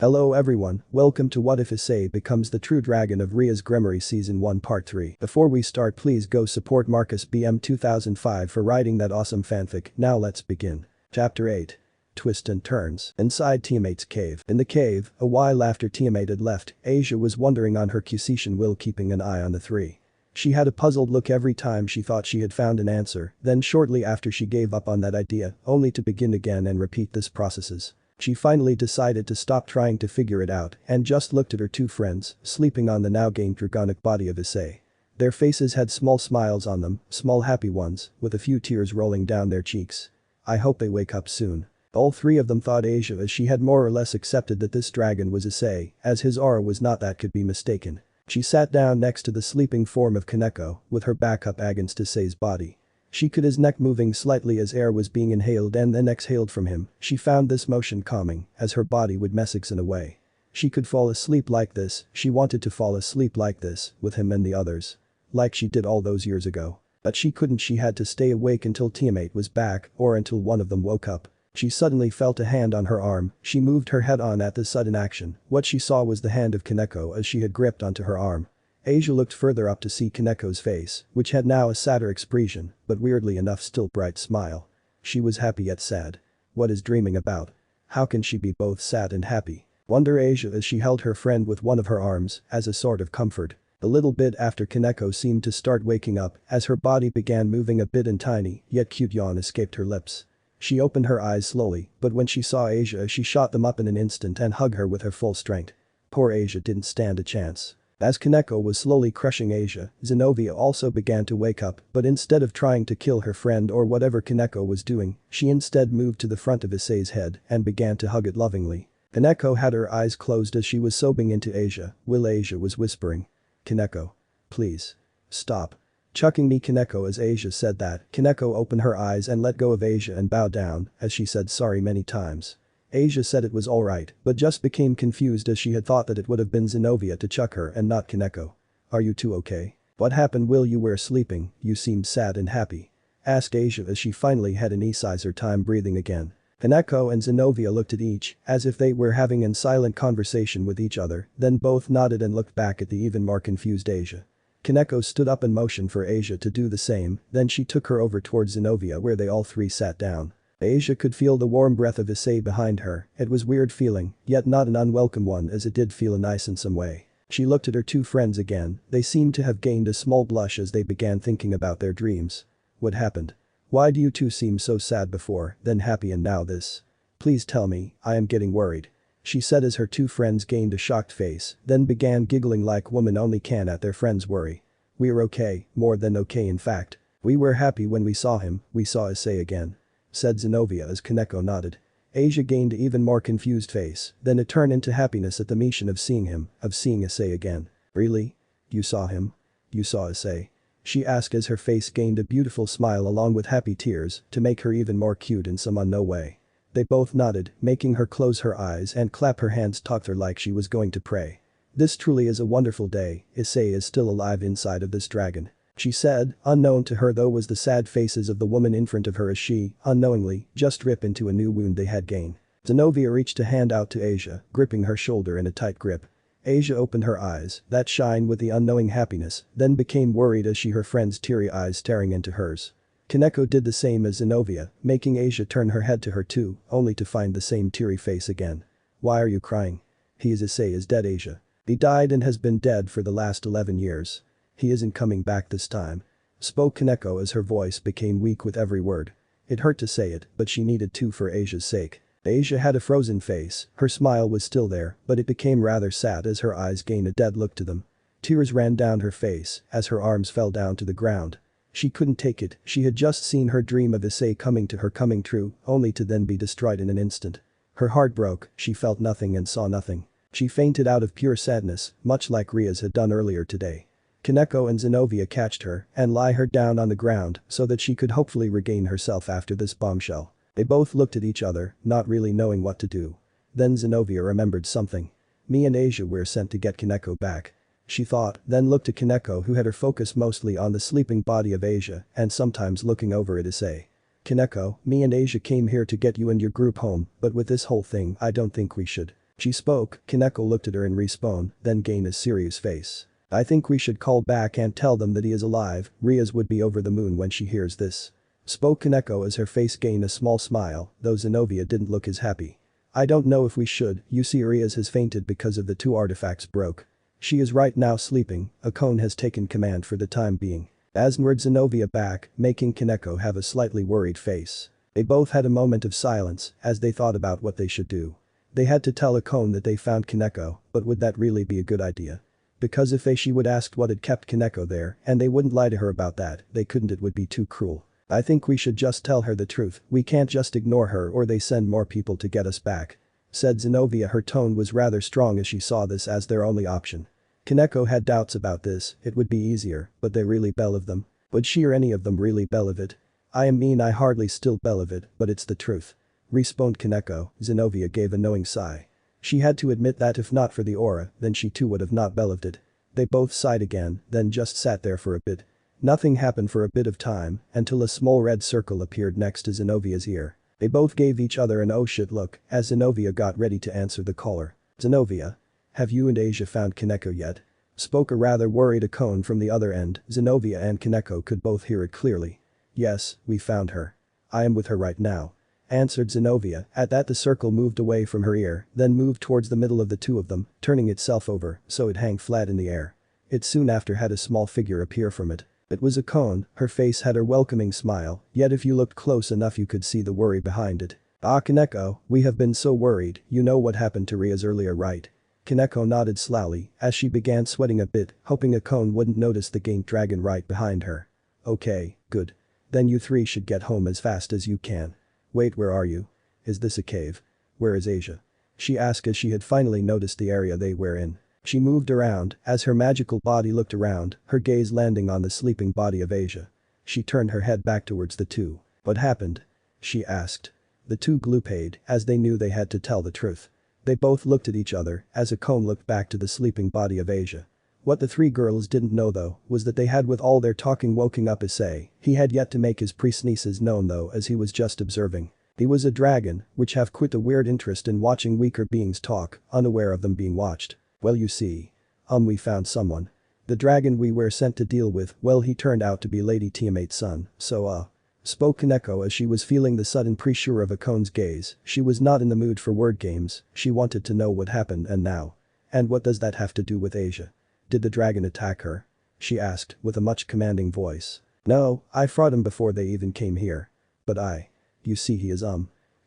Hello everyone, welcome to What If Issei Becomes the True Dragon of Rias Gremory Season 1 Part 3. Before we start, please go support marcusbm2005 for writing that awesome fanfic. Now let's begin. Chapter 8. Twist and Turns. Inside teammate's cave. In the cave, a while after teammate had left, Asia was wondering on her Cusetian will, keeping an eye on the three. She had a puzzled look every time she thought she had found an answer, then shortly after she gave up on that idea, only to begin again and repeat this processes. She finally decided to stop trying to figure it out and just looked at her two friends, sleeping on the now gained dragonic body of Issei. Their faces had small smiles on them, small happy ones, with a few tears rolling down their cheeks. I hope they wake up soon. All three of them thought Asia, as she had more or less accepted that this dragon was Issei, as his aura was not that could be mistaken. She sat down next to the sleeping form of Kaneko, with her back up against Issei's body. She could his neck moving slightly as air was being inhaled and then exhaled from him. She found this motion calming, as her body would in a way. She could fall asleep like this, she wanted to fall asleep like this, with him and the others. Like she did all those years ago. But she couldn't, she had to stay awake until teammate was back or until one of them woke up. She suddenly felt a hand on her arm, she moved her head on at this sudden action. What she saw was the hand of Kaneko as she had gripped onto her arm. Asia looked further up to see Kaneko's face, which had now a sadder expression, but weirdly enough still bright smile. She was happy yet sad. What is dreaming about? How can she be both sad and happy? Wonder Asia as she held her friend with one of her arms, as a sort of comfort. A little bit after Kaneko seemed to start waking up, as her body began moving a bit and tiny, yet cute yawn escaped her lips. She opened her eyes slowly, but when she saw Asia she shot them up in an instant and hugged her with her full strength. Poor Asia didn't stand a chance. As Kaneko was slowly crushing Asia, Zenobia also began to wake up, but instead of trying to kill her friend or whatever Kaneko was doing, she instead moved to the front of Issei's head and began to hug it lovingly. Kaneko had her eyes closed as she was sobbing into Asia, while Asia was whispering. Kaneko. Please. Stop. Chucking me Kaneko. As Asia said that, Kaneko opened her eyes and let go of Asia and bowed down, as she said sorry many times. Asia said it was alright, but just became confused as she had thought that it would have been Zenobia to chuck her and not Kaneko. Are you two okay? What happened while you were sleeping? You seemed sad and happy. Asked Asia as she finally had an Issei's time breathing again. Kaneko and Zenobia looked at each, as if they were having a silent conversation with each other, then both nodded and looked back at the even more confused Asia. Kaneko stood up and motioned for Asia to do the same, then she took her over towards Zenobia where they all three sat down. Asia could feel the warm breath of Issei behind her. It was weird feeling, yet not an unwelcome one, as it did feel nice in some way. She looked at her two friends again, they seemed to have gained a small blush as they began thinking about their dreams. What happened? Why do you two seem so sad before, then happy and now this? Please tell me, I am getting worried. She said as her two friends gained a shocked face, then began giggling like women only can at their friends' worry. We're okay, more than okay in fact. We were happy when we saw him, we saw Issei again. Said Zenobia as Kaneko nodded. Asia gained an even more confused face, then it turned into happiness at the mention of seeing him, of seeing Issei again. Really? You saw him? You saw Issei? She asked as her face gained a beautiful smile along with happy tears to make her even more cute in some unknown way. They both nodded, making her close her eyes and clap her hands, talked her like she was going to pray. This truly is a wonderful day, Issei is still alive inside of this dragon. She said, unknown to her though was the sad faces of the woman in front of her as she, unknowingly, just rip into a new wound they had gained. Zenobia reached a hand out to Asia, gripping her shoulder in a tight grip. Asia opened her eyes, that shine with the unknowing happiness, then became worried as she her friend's teary eyes staring into hers. Kaneko did the same as Zenobia, making Asia turn her head to her too, only to find the same teary face again. Why are you crying? Issei is dead, Asia. He died and has been dead for the last 11 years. He isn't coming back this time. Spoke Kaneko as her voice became weak with every word. It hurt to say it, but she needed to for Asia's sake. Asia had a frozen face, her smile was still there, but it became rather sad as her eyes gained a dead look to them. Tears ran down her face as her arms fell down to the ground. She couldn't take it, she had just seen her dream of Issei coming to her coming true, only to then be destroyed in an instant. Her heart broke, she felt nothing and saw nothing. She fainted out of pure sadness, much like Rias had done earlier today. Kaneko and Zenobia catched her and lie her down on the ground so that she could hopefully regain herself after this bombshell. They both looked at each other, not really knowing what to do. Then Zenobia remembered something. Me and Asia were sent to get Kaneko back. She thought, then looked at Kaneko who had her focus mostly on the sleeping body of Asia and sometimes looking over at Issei. Kaneko, me and Asia came here to get you and your group home, but with this whole thing I don't think we should. She spoke. Kaneko looked at her in respawn, then gained a serious face. I think we should call back and tell them that he is alive. Rias would be over the moon when she hears this. Spoke Kaneko as her face gained a small smile, though Zenovia didn't look as happy. I don't know if we should, you see Rias has fainted because of the two artifacts broke. She is right now sleeping, Akone has taken command for the time being. Asnward Zenovia back, making Kaneko have a slightly worried face. They both had a moment of silence as they thought about what they should do. They had to tell Akone that they found Kaneko, but would that really be a good idea? Because if she would ask what had kept Kaneko there and they wouldn't lie to her about that, they couldn't, it would be too cruel. I think we should just tell her the truth, we can't just ignore her or they send more people to get us back. Said Zenovia, her tone was rather strong as she saw this as their only option. Kaneko had doubts about this, it would be easier, but they really believe them. Would she or any of them really believe it? I mean I hardly still believe it, but it's the truth. Responded Kaneko, Zenovia gave a knowing sigh. She had to admit that if not for the aura, then she too would have not believed it. They both sighed again, then just sat there for a bit. Nothing happened for a bit of time, until a small red circle appeared next to Zenovia's ear. They both gave each other an oh shit look as Zenovia got ready to answer the caller. Zenovia? Have you and Asia found Kaneko yet? Spoke a rather worried Akone from the other end. Zenovia and Kaneko could both hear it clearly. Yes, we found her. I am with her right now. Answered Zenovia. At that the circle moved away from her ear, then moved towards the middle of the two of them, turning itself over so it hung flat in the air. It soon after had a small figure appear from it. It was Akone, her face had her welcoming smile, yet if you looked close enough you could see the worry behind it. Ah Kaneko, we have been so worried, you know what happened to Rias earlier right? Kaneko nodded slowly as she began sweating a bit, hoping Akone wouldn't notice the gained dragon right behind her. Okay, good. Then you three should get home as fast as you can. Wait, where are you? Is this a cave? Where is Asia? She asked as she had finally noticed the area they were in. She moved around as her magical body looked around, her gaze landing on the sleeping body of Asia. She turned her head back towards the two. What happened? She asked. The two glooped as they knew they had to tell the truth. They both looked at each other as Akone looked back to the sleeping body of Asia. What the three girls didn't know though was that they had with all their talking woken up Issei. He had yet to make his pre-sneezes known though as he was just observing. He was a dragon, which have quite a weird interest in watching weaker beings talk, unaware of them being watched. Well you see. We found someone. The dragon we were sent to deal with, well he turned out to be Lady Tiamat's son, so spoke Kaneko as she was feeling the sudden pressure of Akone's gaze. She was not in the mood for word games, she wanted to know what happened and now. And what does that have to do with Asia? Did the dragon attack her? She asked with a much commanding voice. No, I fought him before they even came here. But you see he is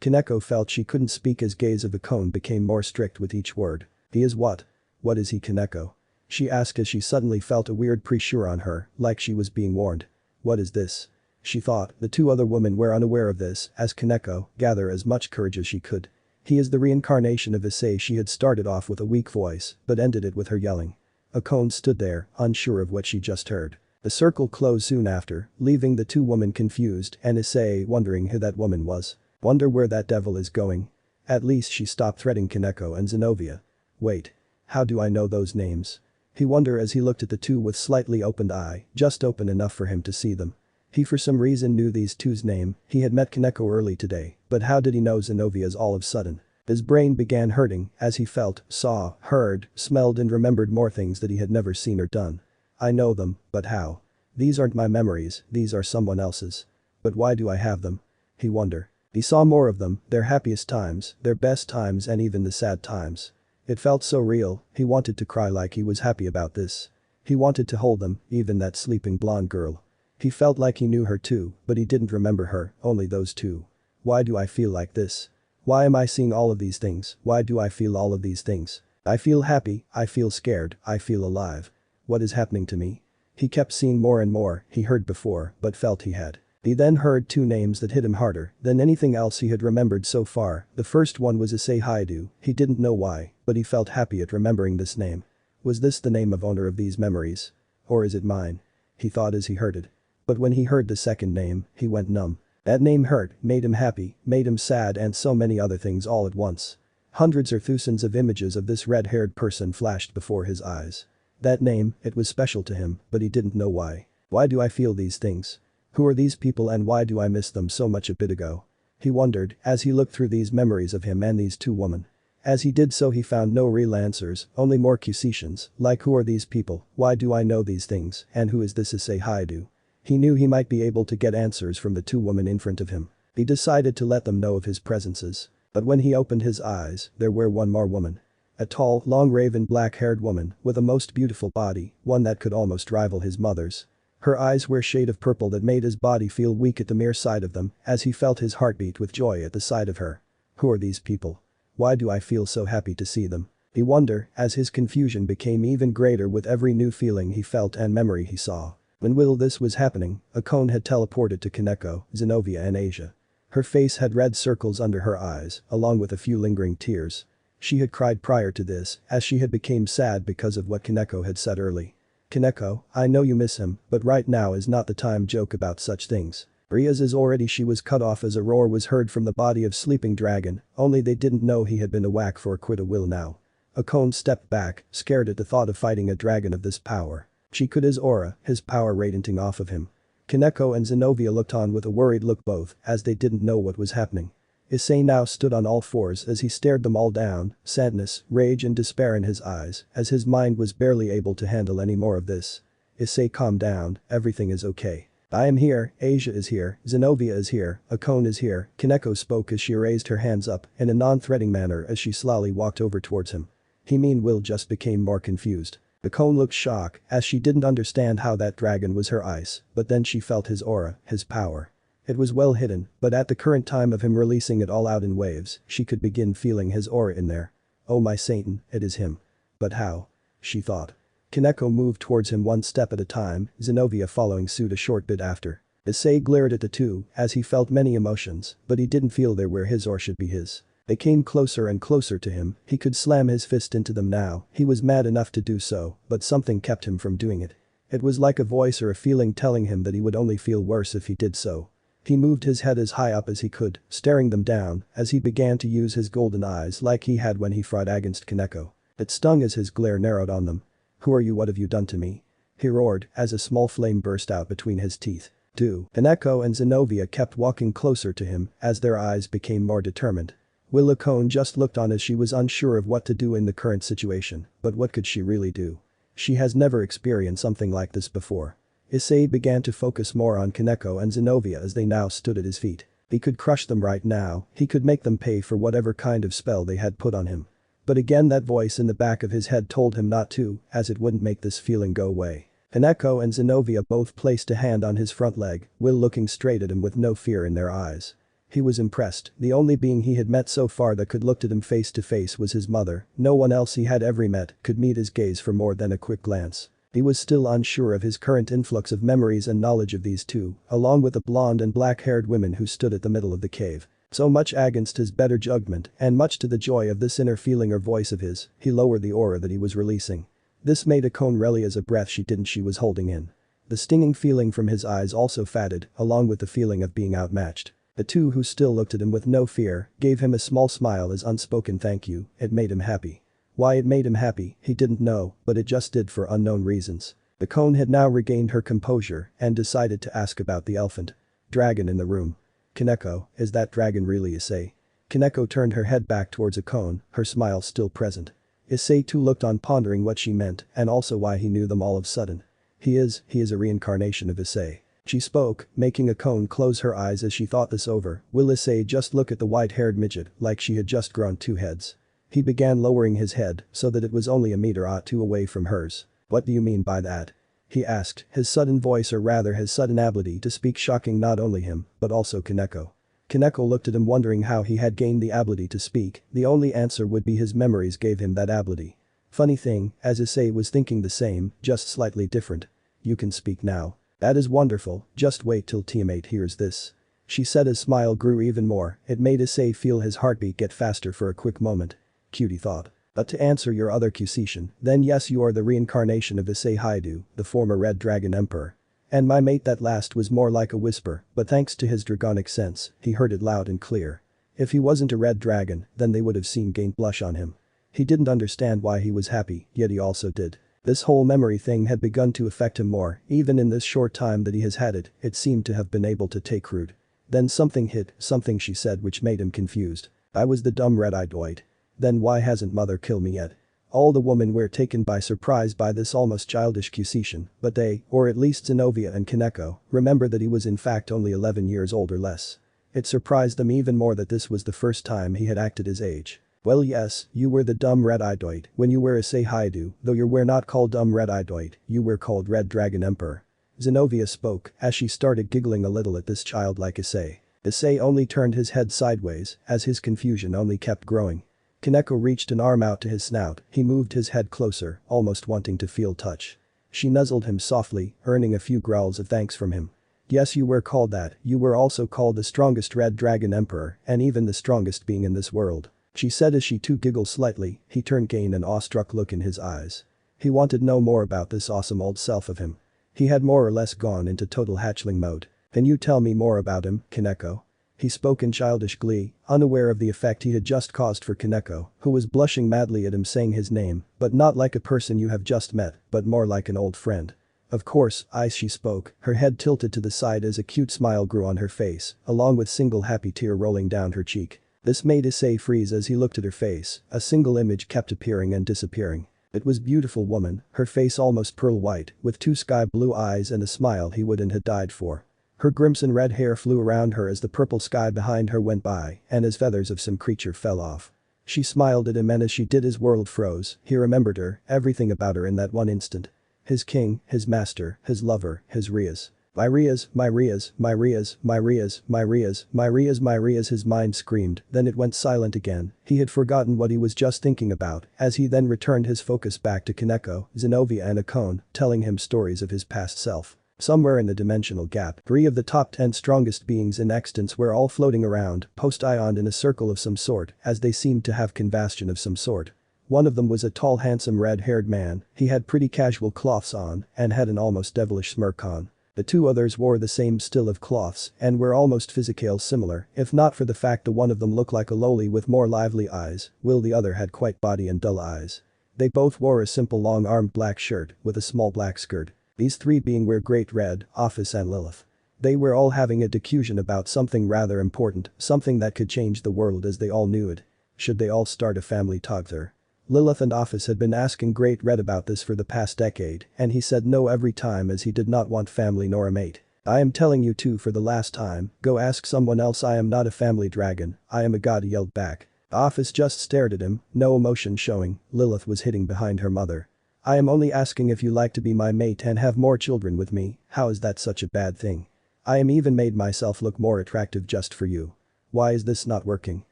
Kaneko felt she couldn't speak as gaze of Akone became more strict with each word. He is what? What is he Kaneko? She asked as she suddenly felt a weird pressure on her, like she was being warned. What is this? She thought the two other women were unaware of this as Kaneko gathered as much courage as she could. He is the reincarnation of Issei. She had started off with a weak voice, but ended it with her yelling. Akone stood there, unsure of what she just heard. The circle closed soon after, leaving the two women confused and Issei wondering who that woman was. Wonder where that devil is going. At least she stopped threatening Kaneko and Zenovia. Wait. How do I know those names? He wondered as he looked at the two with slightly opened eye, just open enough for him to see them. He for some reason knew these two's name, he had met Kaneko early today, but how did he know Zenovia's all of a sudden? His brain began hurting as he felt, saw, heard, smelled and remembered more things that he had never seen or done. I know them, but how? These aren't my memories, these are someone else's. But why do I have them? He wondered. He saw more of them, their happiest times, their best times and even the sad times. It felt so real, he wanted to cry like he was happy about this. He wanted to hold them, even that sleeping blonde girl. He felt like he knew her too, but he didn't remember her, only those two. Why do I feel like this? Why am I seeing all of these things? Why do I feel all of these things? I feel happy, I feel scared, I feel alive. What is happening to me? He kept seeing more and more, he heard before, but felt he had. He then heard two names that hit him harder than anything else he had remembered so far. The first one was Issei Haidu, he didn't know why, but he felt happy at remembering this name. Was this the name of owner of these memories? Or is it mine? He thought as he heard it. But when he heard the second name, he went numb. That name hurt, made him happy, made him sad and so many other things all at once. Hundreds or thousands of images of this red-haired person flashed before his eyes. That name, it was special to him, but he didn't know why. Why do I feel these things? Who are these people and why do I miss them so much a bit ago? He wondered as he looked through these memories of him and these two women. As he did so he found no real answers, only more accusations, like who are these people, why do I know these things, and who is this Issei Haidu? He knew he might be able to get answers from the two women in front of him. He decided to let them know of his presences. But when he opened his eyes, there were one more woman. A tall, long raven black-haired woman with a most beautiful body, one that could almost rival his mother's. Her eyes were a shade of purple that made his body feel weak at the mere sight of them as he felt his heartbeat with joy at the sight of her. Who are these people? Why do I feel so happy to see them? He wondered as his confusion became even greater with every new feeling he felt and memory he saw. While this was happening, a cone had teleported to Kaneko, Zenobia and Asia. Her face had red circles under her eyes, along with a few lingering tears. She had cried prior to this, as she had become sad because of what Kaneko had said early. Kaneko, I know you miss him, but right now is not the time joke about such things. Rias is already she was cut off as a roar was heard from the body of sleeping dragon, only they didn't know he had been a whack for quite a while now. Akone stepped back, scared at the thought of fighting a dragon of this power. She could his aura, his power radiating off of him. Kaneko and Zenobia looked on with a worried look both, as they didn't know what was happening. Issei now stood on all fours as he stared them all down, sadness, rage and despair in his eyes, as his mind was barely able to handle any more of this. Issei calm down, everything is okay. I am here, Asia is here, Zenobia is here, Akone is here, Kaneko spoke as she raised her hands up in a non-threatening manner as she slowly walked over towards him. He meanwhile just became more confused. Akone looked shocked as she didn't understand how that dragon was her ice, but then she felt his aura, his power. It was well hidden, but at the current time of him releasing it all out in waves, she could begin feeling his aura in there. Oh my Satan, it is him. But how? She thought. Kaneko moved towards him one step at a time, Zenobia following suit a short bit after. Issei glared at the two as he felt many emotions, but he didn't feel they were his or should be his. They came closer and closer to him, he could slam his fist into them now, he was mad enough to do so, but something kept him from doing it. It was like a voice or a feeling telling him that he would only feel worse if he did so. He moved his head as high up as he could, staring them down, as he began to use his golden eyes like he had when he fought against Kaneko. It stung as his glare narrowed on them. Who are you, what have you done to me? He roared as a small flame burst out between his teeth. Kaneko and Zenobia kept walking closer to him as their eyes became more determined. Akone just looked on as she was unsure of what to do in the current situation, but what could she really do? She has never experienced something like this before. Issei began to focus more on Kaneko and Zenobia as they now stood at his feet. He could crush them right now, he could make them pay for whatever kind of spell they had put on him. But again that voice in the back of his head told him not to, as it wouldn't make this feeling go away. Kaneko and Zenobia both placed a hand on his front leg, while looking straight at him with no fear in their eyes. He was impressed, the only being he had met so far that could look at him face to face was his mother, no one else he had ever met could meet his gaze for more than a quick glance. He was still unsure of his current influx of memories and knowledge of these two, along with the blonde and black-haired women who stood at the middle of the cave. So much against his better judgment and much to the joy of this inner feeling or voice of his, he lowered the aura that he was releasing. This made Akone really as a breath she was holding in. The stinging feeling from his eyes also faded, along with the feeling of being outmatched. The two who still looked at him with no fear gave him a small smile as unspoken thank you, it made him happy. Why it made him happy, he didn't know, but it just did for unknown reasons. Akone had now regained her composure and decided to ask about the elephant dragon in the room. Kaneko, is that dragon really Issei? Kaneko turned her head back towards Akone, her smile still present. Issei too looked on pondering what she meant and also why he knew them all of sudden. He is a reincarnation of Issei. She spoke, making Akone close her eyes as she thought this over, will Issei just look at the white-haired midget like she had just grown two heads. He began lowering his head so that it was only a meter or two away from hers. What do you mean by that? He asked, his sudden voice or rather his sudden ability to speak shocking not only him, but also Kaneko. Kaneko looked at him wondering how he had gained the ability to speak, the only answer would be his memories gave him that ability. Funny thing, as Issei was thinking the same, just slightly different. You can speak now. That is wonderful, just wait till teammate hears this. She said his smile grew even more, it made Issei feel his heartbeat get faster for a quick moment. Cute, he thought. But to answer your other accusation, then yes you are the reincarnation of Issei Haidu, the former Red Dragon Emperor. And my mate that last was more like a whisper, but thanks to his dragonic sense, he heard it loud and clear. If he wasn't a red dragon, then they would have seen gained blush on him. He didn't understand why he was happy, yet he also did. This whole memory thing had begun to affect him more, even in this short time that he has had it, it seemed to have been able to take root. Then something hit, something she said which made him confused. I was the dumb red-eyed white. Then why hasn't mother killed me yet? All the women were taken by surprise by this almost childish accusation, but they, or at least Zenobia and Kaneko, remember that he was in fact only 11 years old or less. It surprised them even more that this was the first time he had acted his age. Well yes, you were the dumb red-eyed doit when you were Issei Haidu, though you were not called dumb red-eyed doit, you were called Red Dragon Emperor. Zenobia spoke as she started giggling a little at this childlike Issei. Issei only turned his head sideways as his confusion only kept growing. Kaneko reached an arm out to his snout, he moved his head closer, almost wanting to feel touch. She nuzzled him softly, earning a few growls of thanks from him. Yes, you were called that, you were also called the strongest Red Dragon Emperor and even the strongest being in this world. She said as she too giggled slightly, he turned gain an awestruck look in his eyes. He wanted no more about this awesome old self of him. He had more or less gone into total hatchling mode. Can you tell me more about him, Kaneko? He spoke in childish glee, unaware of the effect he had just caused for Kaneko, who was blushing madly at him saying his name, but not like a person you have just met, but more like an old friend. Of course, she spoke, her head tilted to the side as a cute smile grew on her face, along with single happy tear rolling down her cheek. This made Issei freeze as he looked at her face, a single image kept appearing and disappearing. It was beautiful woman, her face almost pearl white, with two sky blue eyes and a smile he would and had died for. Her crimson red hair flew around her as the purple sky behind her went by and as feathers of some creature fell off. She smiled at him and as she did his world froze, he remembered her, everything about her in that one instant. His king, his master, his lover, his Rias. My Rias, my Rias, my Rias, my Rias, my Rias, my Rias, my Rias, his mind screamed, then it went silent again, he had forgotten what he was just thinking about as he then returned his focus back to Kaneko, Zenobia and Akone, telling him stories of his past self. Somewhere in the dimensional gap, 3 of the top 10 strongest beings in existence were all floating around, post-ioned in a circle of some sort, as they seemed to have convastion of some sort. One of them was a tall handsome red-haired man, he had pretty casual cloths on, and had an almost devilish smirk on. The 2 others wore the same still of cloths, and were almost physically similar, if not for the fact that one of them looked like a loli with more lively eyes, while the other had quite body and dull eyes. They both wore a simple long-armed black shirt, with a small black skirt. These 3 being were Great Red, Office and Lilith. They were all having a discussion about something rather important, something that could change the world as they all knew it. Should they all start a family together? Lilith and Office had been asking Great Red about this for the past decade, and he said no every time as he did not want family nor a mate. I am telling you too for the last time, go ask someone else. I am not a family dragon, I am a god, he yelled back. Office just stared at him, no emotion showing. Lilith was hitting behind her mother. I am only asking if you like to be my mate and have more children with me, how is that such a bad thing? I am even made myself look more attractive just for you. Why is this not working?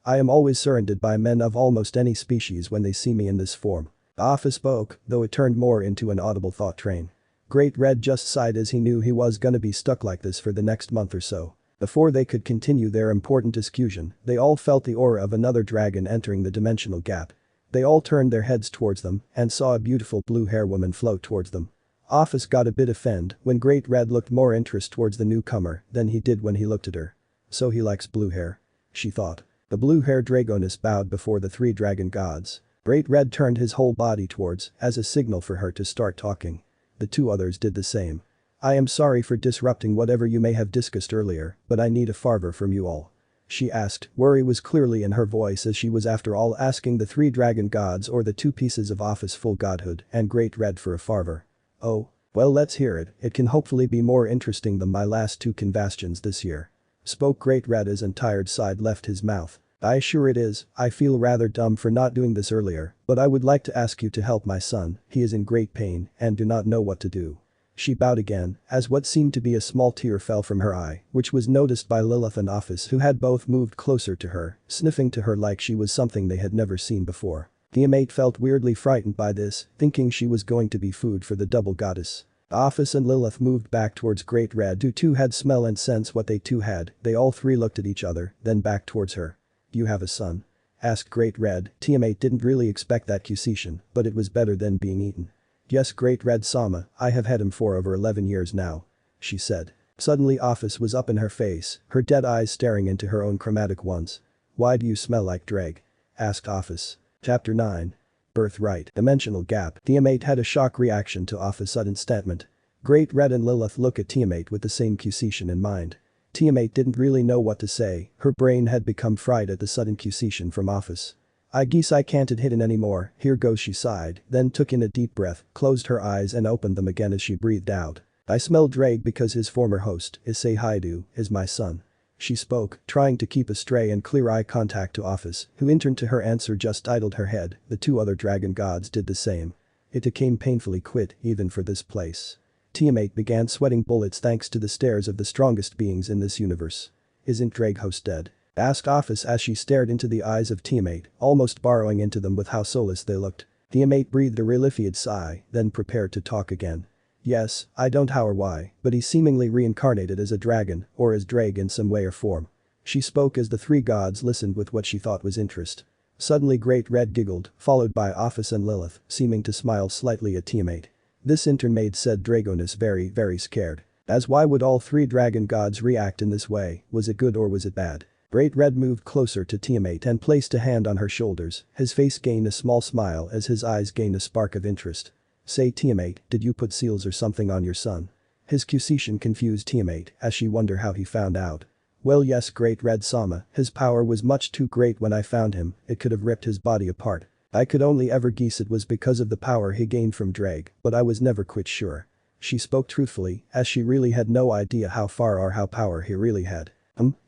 I am always surrounded by men of almost any species when they see me in this form. Office spoke, though it turned more into an audible thought train. Great Red just sighed as he knew he was gonna be stuck like this for the next month or so. Before they could continue their important discussion, they all felt the aura of another dragon entering the dimensional gap. They all turned their heads towards them and saw a beautiful blue-hair woman float towards them. Office got a bit offended when Great Red looked more interest towards the newcomer than he did when he looked at her. So he likes blue hair. She thought. The blue-haired dragoness bowed before the 3 dragon gods. Great Red turned his whole body towards as a signal for her to start talking. The 2 others did the same. I am sorry for disrupting whatever you may have discussed earlier, but I need a favor from you all. She asked, worry was clearly in her voice as she was after all asking the 3 dragon gods or the 2 pieces of Office full godhood and Great Red for a favor. Oh. Well, let's hear it, it can hopefully be more interesting than my last 2 convastions this year. Spoke Great Red as an tired side left his mouth. I sure it is, I feel rather dumb for not doing this earlier, but I would like to ask you to help my son, he is in great pain and do not know what to do. She bowed again, as what seemed to be a small tear fell from her eye, which was noticed by Lilith and Office who had both moved closer to her, sniffing to her like she was something they had never seen before. The mate felt weirdly frightened by this, thinking she was going to be food for the double goddess. Office and Lilith moved back towards Great Red who too had smell and sense what they too had, they all 3 looked at each other, then back towards her. You have a son? Asked Great Red, Tiamat didn't really expect that accusation, but it was better than being eaten. Yes, Great Red Sama, I have had him for over 11 years now. She said. Suddenly Office was up in her face, her dead eyes staring into her own chromatic ones. Why do you smell like drag? Asked Office. Chapter 9. Birthright. Dimensional gap. Tiamat had a shock reaction to Office's sudden statement. Great Red and Lilith look at Tiamat with the same accusation in mind. Tiamat didn't really know what to say, her brain had become fried at the sudden accusation from Office. I guess I can't hit it anymore, here goes, she sighed, then took in a deep breath, closed her eyes and opened them again as she breathed out. I smell Drake because his former host, Issei Haidu, is my son. She spoke, trying to keep a stray and clear eye contact to Office, who in turn to her answer just idled her head. The two other dragon gods did the same. It became painfully quiet, even for this place. Tiamat began sweating bullets thanks to the stares of the strongest beings in this universe. Isn't Drake host dead? Asked Office as she stared into the eyes of Tiamat, almost burrowing into them with how soulless they looked. Tiamat breathed a relieved sigh, then prepared to talk again. Yes, I don't know how or why, but he seemingly reincarnated as a dragon, or as Drake in some way or form. She spoke as the three gods listened with what she thought was interest. Suddenly Great Red giggled, followed by Office and Lilith, seeming to smile slightly at Tiamat. This in turn made said Dragoness very scared. As why would all three dragon gods react in this way, was it good or was it bad? Great Red moved closer to Tiamat and placed a hand on her shoulders, his face gained a small smile as his eyes gained a spark of interest. Say Tiamat, did you put seals or something on your son? His accusation confused Tiamat as she wondered how he found out. Well yes, Great Red Sama, his power was much too great when I found him, it could have ripped his body apart. I could only ever guess it was because of the power he gained from Drake, but I was never quite sure. She spoke truthfully, as she really had no idea how far or how power he really had.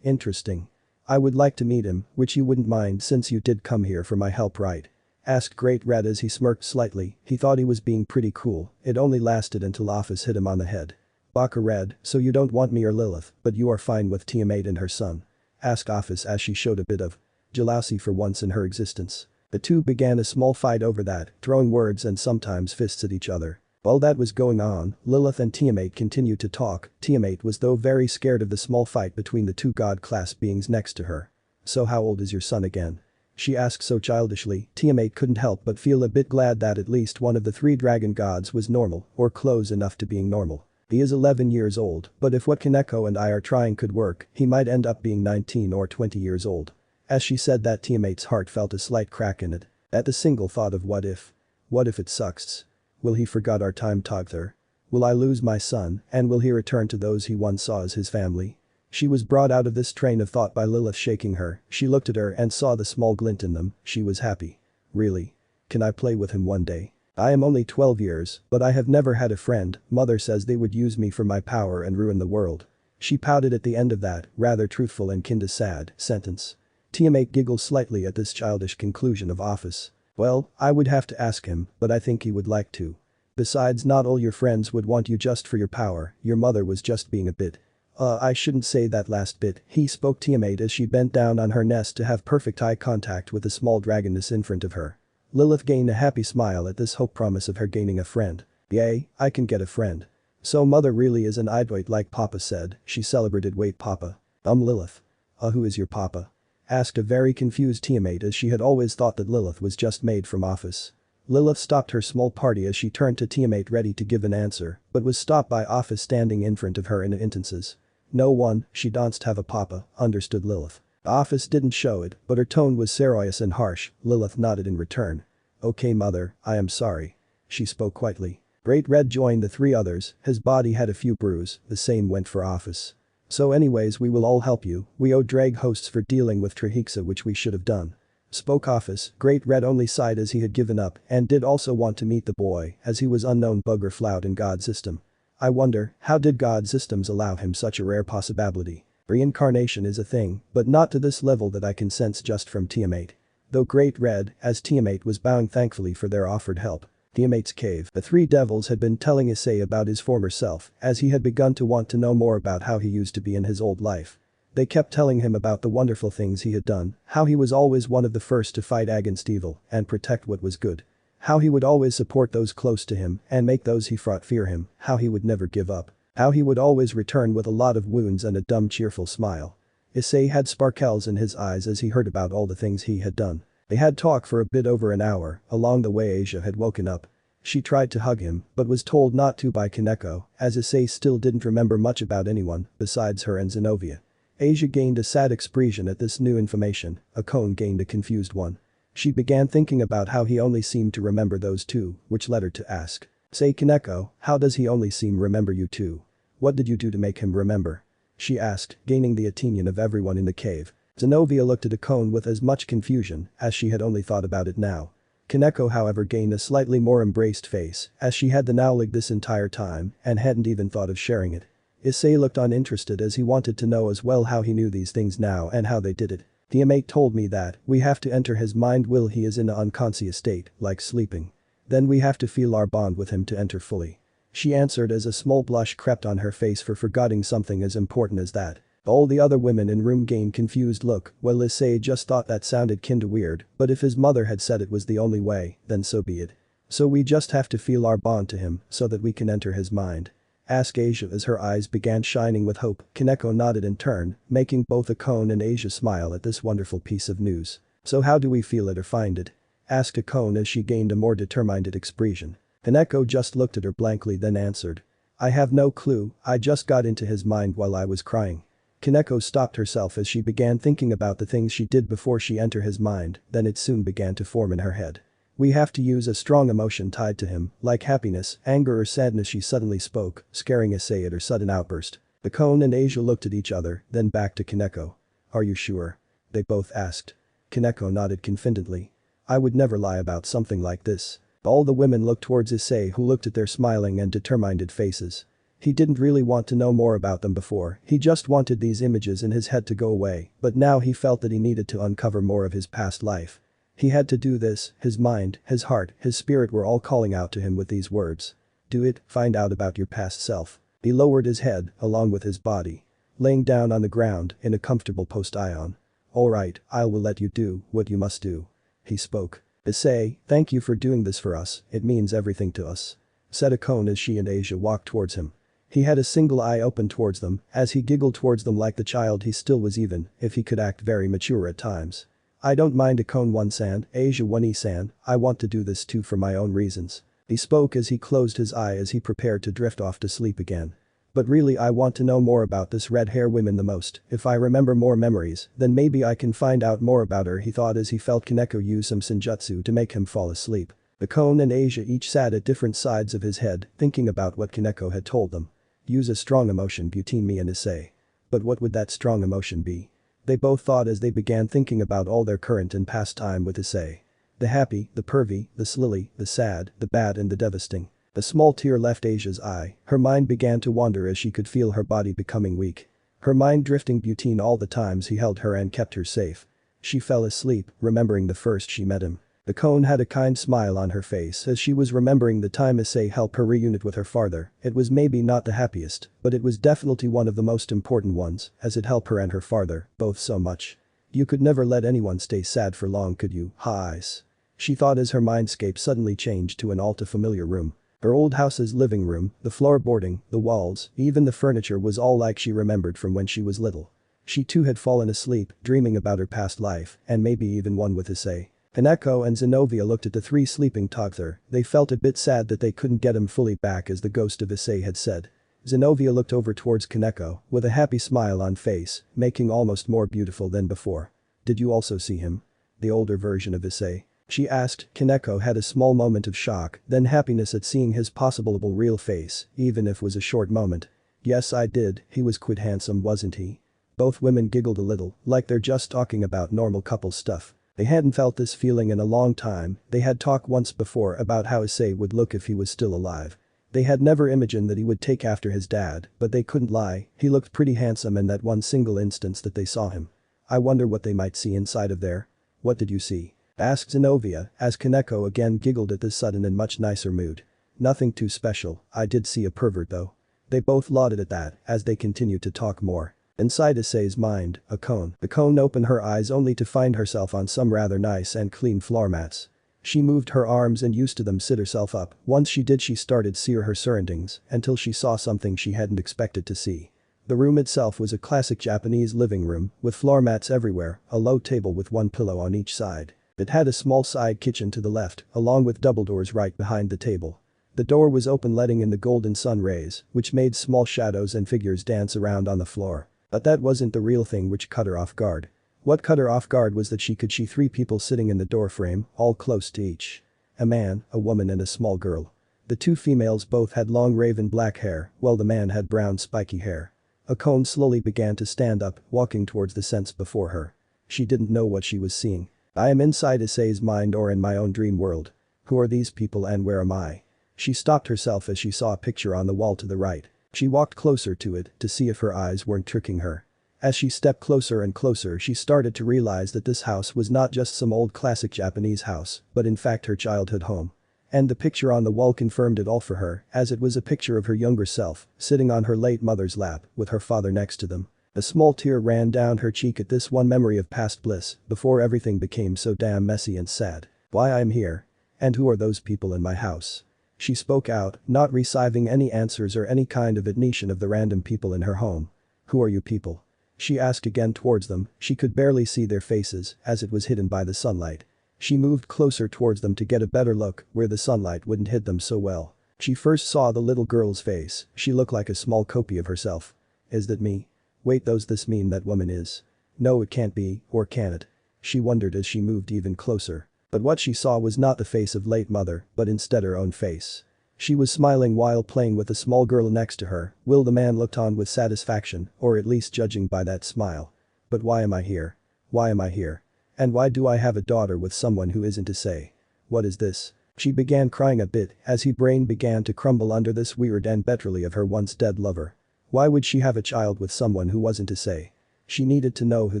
Interesting. I would like to meet him, which you wouldn't mind since you did come here for my help, right? Asked Great Red as he smirked slightly, he thought he was being pretty cool, it only lasted until Office hit him on the head. Baka Red, so you don't want me or Lilith, but you are fine with Tiamat and her son? Asked Office as she showed a bit of jealousy for once in her existence. The two began a small fight over that, throwing words and sometimes fists at each other. While that was going on, Lilith and Tiamat continued to talk. Tiamat was though very scared of the small fight between the two god-class beings next to her. So how old is your son again? She asked so childishly, Tiamat couldn't help but feel a bit glad that at least one of the three dragon gods was normal, or close enough to being normal. He is 11 years old, but if what Kaneko and I are trying could work, he might end up being 19 or 20 years old. As she said that, Tiamat's heart felt a slight crack in it. At the single thought of what if? What if it sucks? Will he forget our time together? Will I lose my son, and will he return to those he once saw as his family? She was brought out of this train of thought by Lilith shaking her. She looked at her and saw the small glint in them. She was happy. Really? Can I play with him one day? I am only 12 years, but I have never had a friend. Mother says they would use me for my power and ruin the world. She pouted at the end of that, rather truthful and kinda sad, sentence. Tiamat giggled slightly at this childish conclusion of Office. Well, I would have to ask him, but I think he would like to. Besides, not all your friends would want you just for your power, your mother was just being a bit. I shouldn't say that last bit, he spoke Tiamat as she bent down on her nest to have perfect eye contact with the small dragoness in front of her. Lilith gained a happy smile at this hope promise of her gaining a friend. Yay, I can get a friend. So mother really is an idiot like Papa said, she celebrated. Wait, Papa? Lilith. Who is your papa? Asked a very confused Tiamat as she had always thought that Lilith was just made from Office. Lilith stopped her small party as she turned to Tiamat ready to give an answer, but was stopped by Office standing in front of her in instances. No one, she don't have a papa, understood Lilith. Office didn't show it, but her tone was serious and harsh. Lilith nodded in return. Okay mother, I am sorry. She spoke quietly. Great Red joined the three others, his body had a few bruises, the same went for Office. So anyways, we will all help you, we owe drag hosts for dealing with Trihexa, which we should have done. Spoke Office. Great Red only sighed as he had given up and did also want to meet the boy as he was unknown bugger flout in God system. I wonder, how did God systems allow him such a rare possibility? Reincarnation is a thing, but not to this level that I can sense just from Tiamat. Though Great Red, as Tiamat was bowing thankfully for their offered help. Tiamat's cave. The three devils had been telling Issei about his former self as he had begun to want to know more about how he used to be in his old life. They kept telling him about the wonderful things he had done, how he was always one of the first to fight against evil and protect what was good. How he would always support those close to him and make those he fought fear him, how he would never give up. How he would always return with a lot of wounds and a dumb cheerful smile. Issei had sparkles in his eyes as he heard about all the things he had done. They had talked for a bit over an hour. Along the way Asia had woken up. She tried to hug him but was told not to by Kaneko as Issei still didn't remember much about anyone besides her and Zenobia. Asia gained a sad expression at this new information, Akone gained a confused one. She began thinking about how he only seemed to remember those two, which led her to ask. Say Kaneko, how does he only seem remember you two? What did you do to make him remember? She asked, gaining the opinion of everyone in the cave. Zenobia looked at Akone with as much confusion as she had only thought about it now. Kaneko however gained a slightly more embraced face as she had the knowledge this entire time and hadn't even thought of sharing it. Issei looked uninterested as he wanted to know as well how he knew these things now and how they did it. The mate told me that we have to enter his mind while he is in an unconscious state, like sleeping. Then we have to feel our bond with him to enter fully. She answered as a small blush crept on her face for forgetting something as important as that. All the other women in room gained confused look, while Issei just thought that sounded kinda weird, but if his mother had said it was the only way, then so be it. So we just have to feel our bond to him so that we can enter his mind. Asked Asia as her eyes began shining with hope. Kaneko nodded in turn, making both Akone and Asia smile at this wonderful piece of news. So how do we feel it or find it? Asked Akone as she gained a more determined expression. Kaneko just looked at her blankly then answered. I have no clue, I just got into his mind while I was crying. Kaneko stopped herself as she began thinking about the things she did before she entered his mind, then it soon began to form in her head. We have to use a strong emotion tied to him, like happiness, anger or sadness. She suddenly spoke, scaring Issei at her sudden outburst. Akone and Asia looked at each other, then back to Kaneko. Are you sure? They both asked. Kaneko nodded confidently. I would never lie about something like this. All the women looked towards Issei who looked at their smiling and determined faces. He didn't really want to know more about them before, he just wanted these images in his head to go away, but now he felt that he needed to uncover more of his past life. He had to do this, his mind, his heart, his spirit were all calling out to him with these words. Do it, find out about your past self. He lowered his head, along with his body. Laying down on the ground, in a comfortable post-ion. Alright, I will let you do what you must do. He spoke. Issei, thank you for doing this for us, it means everything to us. Said Akone as she and Asia walked towards him. He had a single eye open towards them, as he giggled towards them like the child he still was even if he could act very mature at times. I don't mind Akone-san, Asia one-san, I want to do this too for my own reasons. He spoke as he closed his eye as he prepared to drift off to sleep again. But really I want to know more about this red hair woman the most, if I remember more memories, then maybe I can find out more about her he thought as he felt Kaneko use some senjutsu to make him fall asleep. Akone and Asia each sat at different sides of his head, thinking about what Kaneko had told them. Use a strong emotion between me and Issei. But what would that strong emotion be? They both thought as they began thinking about all their current and past time with Issei. The happy, the pervy, the slilly, the sad, the bad and the devastating. A small tear left Asia's eye, her mind began to wander as she could feel her body becoming weak. Her mind drifting between all the times he held her and kept her safe. She fell asleep, remembering the first she met him. Akone had a kind smile on her face as she was remembering the time Issei helped her reunite with her father. It was maybe not the happiest, but it was definitely one of the most important ones, as it helped her and her father, both so much. You could never let anyone stay sad for long, could you, Highs? She thought as her mindscape suddenly changed to an all too familiar room. Her old house's living room, the floorboarding, the walls, even the furniture was all like she remembered from when she was little. She too had fallen asleep, dreaming about her past life, and maybe even one with Issei. Kaneko and Zenobia looked at the three sleeping together, they felt a bit sad that they couldn't get him fully back as the ghost of Issei had said. Zenobia looked over towards Kaneko, with a happy smile on face, making almost more beautiful than before. Did you also see him? The older version of Issei? She asked. Kaneko had a small moment of shock, then happiness at seeing his possible real face, even if it was a short moment. Yes I did, he was quite handsome wasn't he? Both women giggled a little, like they're just talking about normal couple stuff. They hadn't felt this feeling in a long time, they had talked once before about how Issei would look if he was still alive. They had never imagined that he would take after his dad, but they couldn't lie, he looked pretty handsome in that one single instance that they saw him. I wonder what they might see inside of there. What did you see? Asked Zenobia, as Kaneko again giggled at this sudden and much nicer mood. Nothing too special, I did see a pervert though. They both lauded at that, as they continued to talk more. Inside Issei's mind, Akone opened her eyes only to find herself on some rather nice and clean floor mats. She moved her arms and used to them sit herself up, once she did she started sear her surroundings until she saw something she hadn't expected to see. The room itself was a classic Japanese living room, with floor mats everywhere, a low table with one pillow on each side. It had a small side kitchen to the left, along with double doors right behind the table. The door was open letting in the golden sun rays, which made small shadows and figures dance around on the floor. But that wasn't the real thing which cut her off guard. What cut her off guard was that she could see three people sitting in the doorframe, all close to each. A man, a woman and a small girl. The two females both had long raven black hair, while the man had brown spiky hair. Akone slowly began to stand up, walking towards the scents before her. She didn't know what she was seeing. I am inside Issei's mind or in my own dream world. Who are these people and where am I? She stopped herself as she saw a picture on the wall to the right. She walked closer to it to see if her eyes weren't tricking her. As she stepped closer and closer, she started to realize that this house was not just some old classic Japanese house, but in fact her childhood home. And the picture on the wall confirmed it all for her, as it was a picture of her younger self, sitting on her late mother's lap, with her father next to them. A small tear ran down her cheek at this one memory of past bliss, before everything became so damn messy and sad. Why I'm here? And who are those people in my house? She spoke out, not receiving any answers or any kind of admission of the random people in her home. Who are you people? She asked again towards them. She could barely see their faces, as it was hidden by the sunlight. She moved closer towards them to get a better look, where the sunlight wouldn't hit them so well. She first saw the little girl's face. She looked like a small copy of herself. Is that me? Wait, does this mean that woman is? No, it can't be, or can it? She wondered as she moved even closer. But what she saw was not the face of late mother, but instead her own face. She was smiling while playing with a small girl next to her. Will the man looked on with satisfaction, or at least judging by that smile. But why am I here? Why am I here? And why do I have a daughter with someone who isn't Issei? What is this? She began crying a bit as her brain began to crumble under this weird and bitterly of her once dead lover. Why would she have a child with someone who wasn't Issei? She needed to know who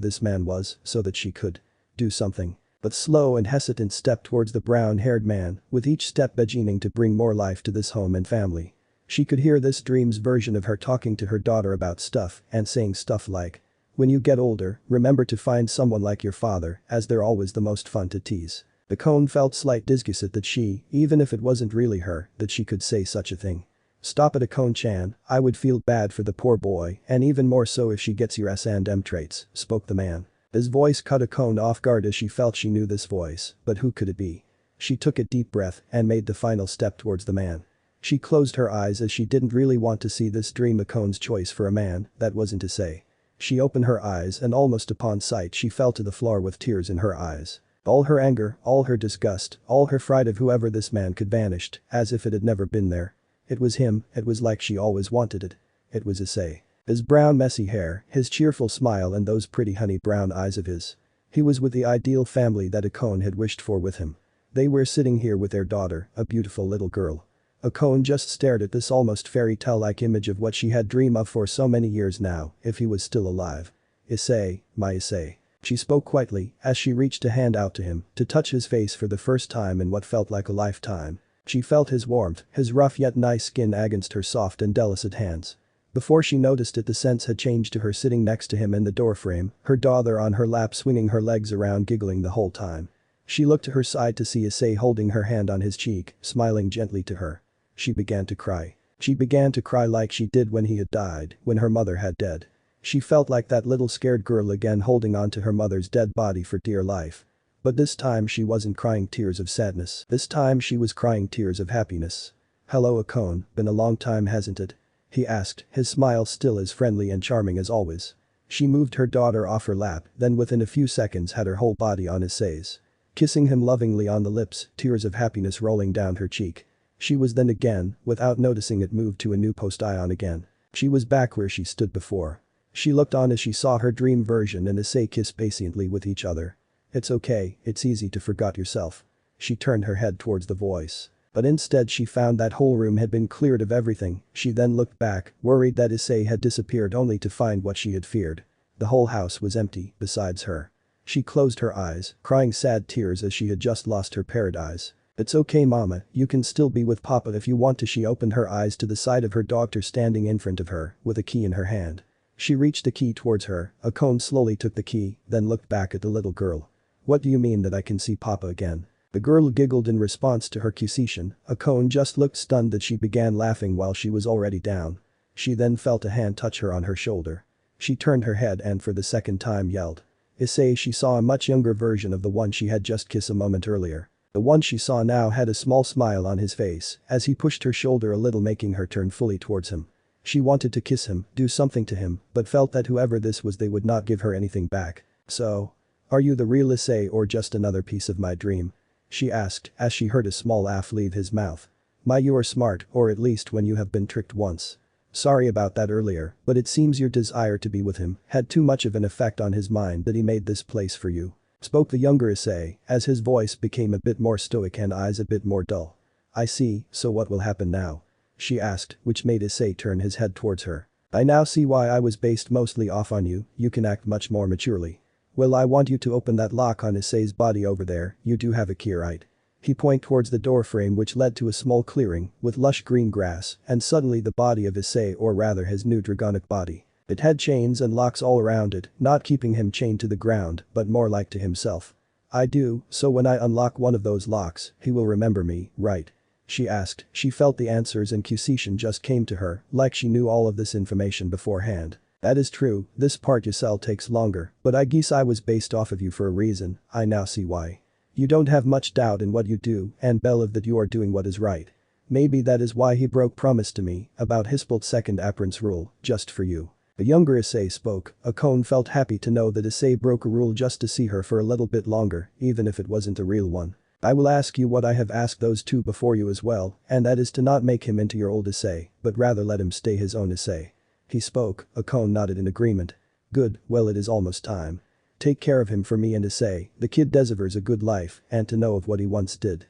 this man was so that she could do something. But slow and hesitant step towards the brown-haired man, with each step beginning to bring more life to this home and family. She could hear this dream's version of her talking to her daughter about stuff and saying stuff like, when you get older, remember to find someone like your father, as they're always the most fun to tease. The cone felt slight disgust that she, even if it wasn't really her, that she could say such a thing. Stop it, Akone-chan, I would feel bad for the poor boy, and even more so if she gets your S&M traits, spoke the man. His voice cut Akone off guard as she felt she knew this voice, but who could it be? She took a deep breath and made the final step towards the man. She closed her eyes as she didn't really want to see this dream Akone's choice for a man, that wasn't Issei. She opened her eyes and almost upon sight she fell to the floor with tears in her eyes. All her anger, all her disgust, all her fright of whoever this man could vanished, as if it had never been there. It was him, it was like she always wanted it. It was Issei. His brown messy hair, his cheerful smile and those pretty honey brown eyes of his. He was with the ideal family that Akone had wished for with him. They were sitting here with their daughter, a beautiful little girl. Akone just stared at this almost fairy tale-like image of what she had dreamed of for so many years now, if he was still alive. Issei, my Issei. She spoke quietly as she reached a hand out to him to touch his face for the first time in what felt like a lifetime. She felt his warmth, his rough yet nice skin against her soft and delicate hands. Before she noticed it, the sense had changed to her sitting next to him in the doorframe, her daughter on her lap swinging her legs around giggling the whole time. She looked to her side to see Issei holding her hand on his cheek, smiling gently to her. She began to cry. She began to cry like she did when he had died, when her mother had died. She felt like that little scared girl again holding on to her mother's dead body for dear life. But this time she wasn't crying tears of sadness. This time she was crying tears of happiness. Hello Akone, been a long time hasn't it? He asked, his smile still as friendly and charming as always. She moved her daughter off her lap, then within a few seconds had her whole body on Issei's. Kissing him lovingly on the lips, tears of happiness rolling down her cheek. She was then again, without noticing it, moved to a new post-ion again. She was back where she stood before. She looked on as she saw her dream version and Issei kiss patiently with each other. It's okay, it's easy to forget yourself. She turned her head towards the voice. But instead she found that whole room had been cleared of everything. She then looked back, worried that Issei had disappeared only to find what she had feared. The whole house was empty, besides her. She closed her eyes, crying sad tears as she had just lost her paradise. It's okay mama, you can still be with papa if you want to. She opened her eyes to the sight of her daughter standing in front of her, with a key in her hand. She reached the key towards her. Akone slowly took the key, then looked back at the little girl. What do you mean that I can see papa again? The girl giggled in response to her accusation. Akone just looked stunned that she began laughing while she was already down. She then felt a hand touch her on her shoulder. She turned her head and for the second time yelled. Issei. She saw a much younger version of the one she had just kissed a moment earlier. The one she saw now had a small smile on his face as he pushed her shoulder a little, making her turn fully towards him. She wanted to kiss him, do something to him, but felt that whoever this was they would not give her anything back. So? Are you the real Issei or just another piece of my dream? She asked as she heard a small laugh leave his mouth. My, you are smart, or at least when you have been tricked once. Sorry about that earlier, but it seems your desire to be with him had too much of an effect on his mind that he made this place for you. Spoke the younger Issei, as his voice became a bit more stoic and eyes a bit more dull. I see, so what will happen now? She asked, which made Issei turn his head towards her. I now see why I was based mostly off on you, you can act much more maturely. Well, I want you to open that lock on Issei's body over there, you do have a key, right? He pointed towards the door frame which led to a small clearing with lush green grass, and suddenly the body of Issei, or rather his new dragonic body. It had chains and locks all around it, not keeping him chained to the ground, but more like to himself. I do, so when I unlock one of those locks, he will remember me, right? She asked. She felt the answers and accusation just came to her, like she knew all of this information beforehand. That is true, this part Issei takes longer, but I guess I was based off of you for a reason, I now see why. You don't have much doubt in what you do and believe that you are doing what is right. Maybe that is why he broke promise to me about his second appearance rule, just for you. The younger Issei spoke. Akone felt happy to know that Issei broke a rule just to see her for a little bit longer, even if it wasn't a real one. I will ask you what I have asked those two before you as well, and that is to not make him into your old Issei, but rather let him stay his own Issei. He spoke. Akone nodded in agreement. Good, well it is almost time. Take care of him for me and Issei, the kid deserves a good life and to know of what he once did.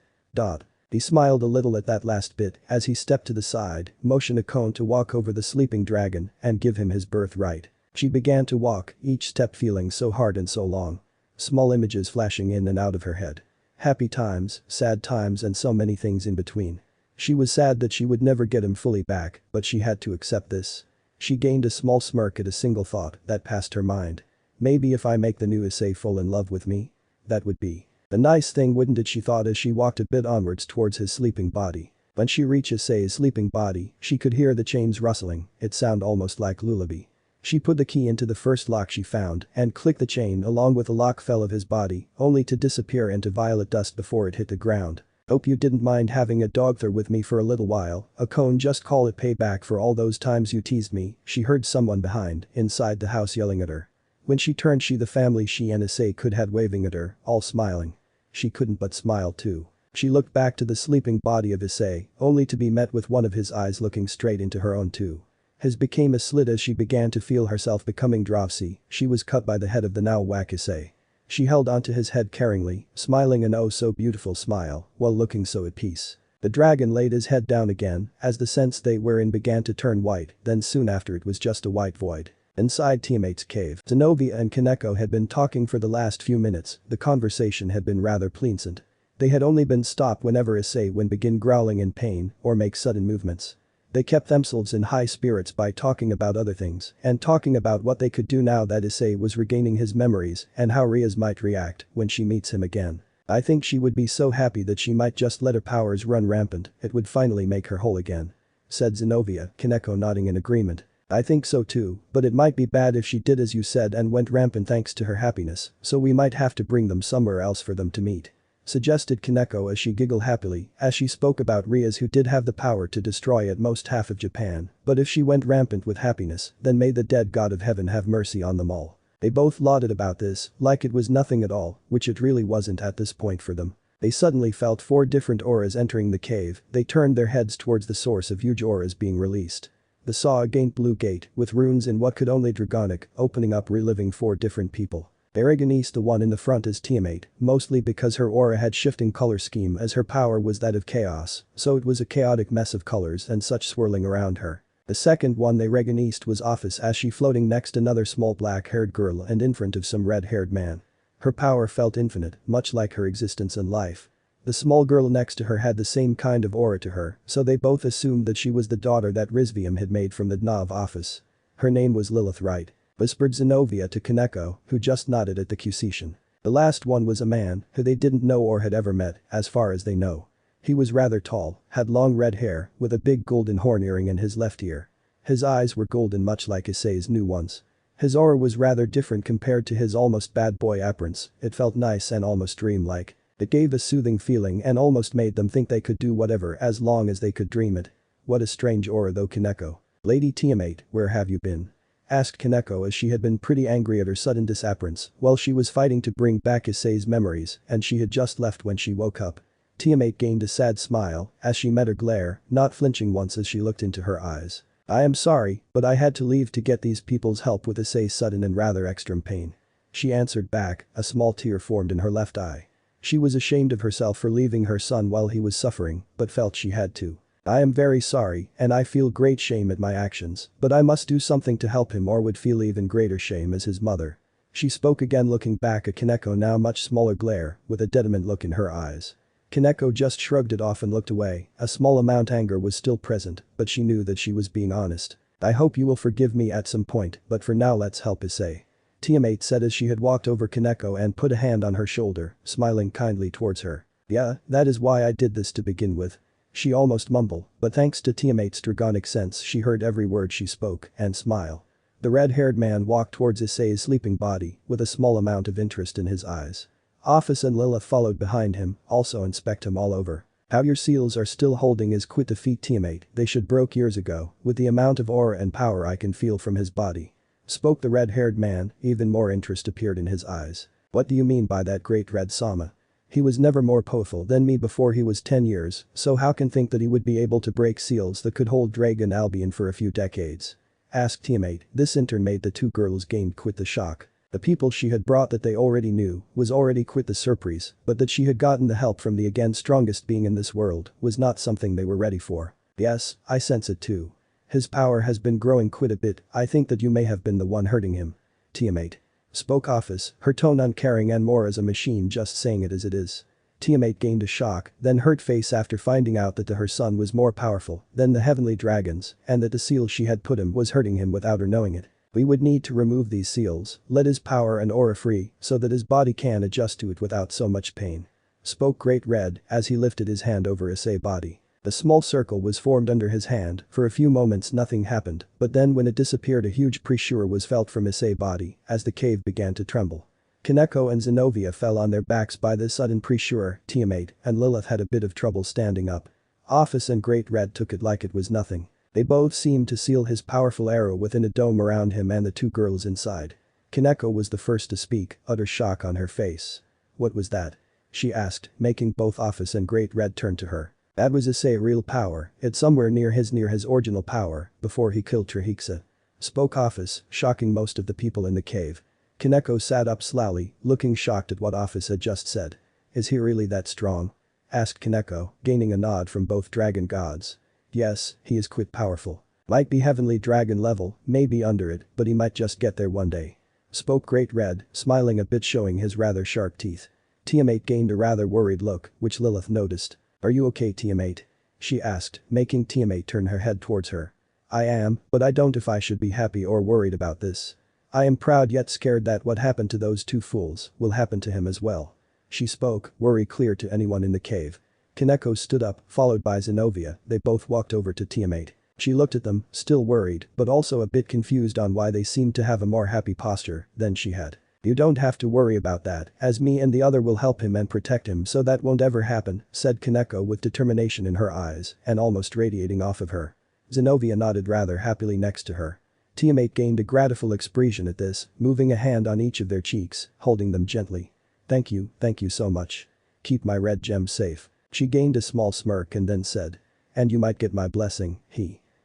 He smiled a little at that last bit as he stepped to the side, motioned Akone to walk over the sleeping dragon and give him his birthright. She began to walk, each step feeling so hard and so long. Small images flashing in and out of her head. Happy times, sad times and so many things in between. She was sad that she would never get him fully back, but she had to accept this. She gained a small smirk at a single thought that passed her mind. Maybe if I make the new Issei fall in love with me? That would be the nice thing, wouldn't it, she thought as she walked a bit onwards towards his sleeping body. When she reached Issei's sleeping body, she could hear the chains rustling, it sounded almost like lullaby. She put the key into the first lock she found and clicked the chain along with the lock fell of his body, only to disappear into violet dust before it hit the ground. Hope you didn't mind having a dog there with me for a little while, Akone, just call it payback for all those times you teased me, she heard someone behind, inside the house yelling at her. When she turned, the family she and Issei could had waving at her, all smiling. She couldn't but smile too. She looked back to the sleeping body of Issei, only to be met with one of his eyes looking straight into her own too. His became a slit as she began to feel herself becoming drowsy, she was cut by the head of the now whack Issei. She held onto his head caringly, smiling an oh so beautiful smile, while looking so at peace. The dragon laid his head down again, as the sense they were in began to turn white, then soon after it was just a white void. Inside teammates' cave, Zenovia and Kaneko had been talking for the last few minutes, the conversation had been rather pleasant. They had only been stopped whenever Issei would begin growling in pain or make sudden movements. They kept themselves in high spirits by talking about other things and talking about what they could do now that Issei was regaining his memories and how Rias might react when she meets him again. I think she would be so happy that she might just let her powers run rampant, it would finally make her whole again. Said Zenovia, Kaneko nodding in agreement. I think so too, but it might be bad if she did as you said and went rampant thanks to her happiness, so we might have to bring them somewhere else for them to meet. Suggested Kaneko as she giggled happily as she spoke about Rias who did have the power to destroy at most half of Japan, but if she went rampant with happiness, then may the dead god of heaven have mercy on them all. They both lauded about this, like it was nothing at all, which it really wasn't at this point for them. They suddenly felt 4 different auras entering the cave, they turned their heads towards the source of huge auras being released. They saw a gained blue gate with runes in what could only dragonic, opening up reliving 4 different people. Aragonese, the one in the front, is teammate, mostly because her aura had shifting color scheme as her power was that of chaos, so it was a chaotic mess of colors and such swirling around her. The second one, the Aragonese, was Office as she floating next another small black-haired girl and in front of some red-haired man. Her power felt infinite, much like her existence and life. The small girl next to her had the same kind of aura to her, so they both assumed that she was the daughter that Rizvium had made from the Dna of Office. Her name was Lilith, right? Whispered Zenovia to Kaneko, who just nodded at the accusation. The last one was a man who they didn't know or had ever met, as far as they know. He was rather tall, had long red hair, with a big golden horn earring in his left ear. His eyes were golden, much like Issei's new ones. His aura was rather different compared to his almost bad boy appearance, it felt nice and almost dreamlike. It gave a soothing feeling and almost made them think they could do whatever as long as they could dream it. What a strange aura though, Kaneko. Lady teammate, where have you been? Asked Kaneko as she had been pretty angry at her sudden disappearance while she was fighting to bring back Issei's memories and she had just left when she woke up. Teammate gained a sad smile as she met her glare, not flinching once as she looked into her eyes. I am sorry, but I had to leave to get these people's help with Issei's sudden and rather extreme pain. She answered back, a small tear formed in her left eye. She was ashamed of herself for leaving her son while he was suffering, but felt she had to. I am very sorry, and I feel great shame at my actions, but I must do something to help him or would feel even greater shame as his mother. She spoke again looking back at Kaneko now much smaller glare, with a determined look in her eyes. Kaneko just shrugged it off and looked away, a small amount anger was still present, but she knew that she was being honest. I hope you will forgive me at some point, but for now let's help Issei. Tiamat said as she had walked over Kaneko and put a hand on her shoulder, smiling kindly towards her. Yeah, that is why I did this to begin with. She almost mumbled, but thanks to Tiamat's dragonic sense she heard every word she spoke, and smile. The red-haired man walked towards Issei's sleeping body, with a small amount of interest in his eyes. Office and Lilith followed behind him, also inspect him all over. How your seals are still holding his quit defeat Tiamat, they should broke years ago, with the amount of aura and power I can feel from his body. Spoke the red-haired man, even more interest appeared in his eyes. What do you mean by that great red Sama? He was never more powerful than me before he was 10 years, so how can think that he would be able to break seals that could hold Dragon Albion for a few decades? Asked Tiamat. This intern made the two girls gain quit the shock. The people she had brought that they already knew was already quit the surprise, but that she had gotten the help from the again strongest being in this world was not something they were ready for. Yes, I sense it too. His power has been growing quite a bit, I think that you may have been the one hurting him. Tiamat. Spoke Office, her tone uncaring and more as a machine just saying it as it is. Tiamat gained a shock, then hurt face after finding out that her son was more powerful than the heavenly dragons and that the seal she had put him was hurting him without her knowing it. We would need to remove these seals, let his power and aura free so that his body can adjust to it without so much pain. Spoke Great Red as he lifted his hand over Issei's body. The small circle was formed under his hand, for a few moments nothing happened, but then when it disappeared a huge pressure was felt from Issei's body as the cave began to tremble. Kaneko and Zenobia fell on their backs by this sudden pressure, Tiamat and Lilith had a bit of trouble standing up. Office and Great Red took it like it was nothing. They both seemed to seal his powerful arrow within a dome around him and the two girls inside. Kaneko was the first to speak, utter shock on her face. What was that? She asked, making both Office and Great Red turn to her. That was Issei's real power, it's somewhere near his original power, before he killed Trihexa. Spoke Office, shocking most of the people in the cave. Kaneko sat up slowly, looking shocked at what Office had just said. Is he really that strong? Asked Kaneko, gaining a nod from both dragon gods. Yes, he is quite powerful. Might be heavenly dragon level, maybe under it, but he might just get there one day. Spoke Great Red, smiling a bit showing his rather sharp teeth. Tiamat gained a rather worried look, which Lilith noticed. Are you okay Tiamat? She asked, making Tiamat turn her head towards her. I am, but I don't if I should be happy or worried about this. I am proud yet scared that what happened to those two fools will happen to him as well. She spoke, worry clear to anyone in the cave. Kaneko stood up, followed by Zenobia, they both walked over to Tiamat. She looked at them, still worried, but also a bit confused on why they seemed to have a more happy posture than she had. You don't have to worry about that, as me and the other will help him and protect him so that won't ever happen, said Kaneko with determination in her eyes and almost radiating off of her. Zenobia nodded rather happily next to her. Tiamat gained a grateful expression at this, moving a hand on each of their cheeks, holding them gently. Thank you so much. Keep my red gem safe. She gained a small smirk and then said. And you might get my blessing,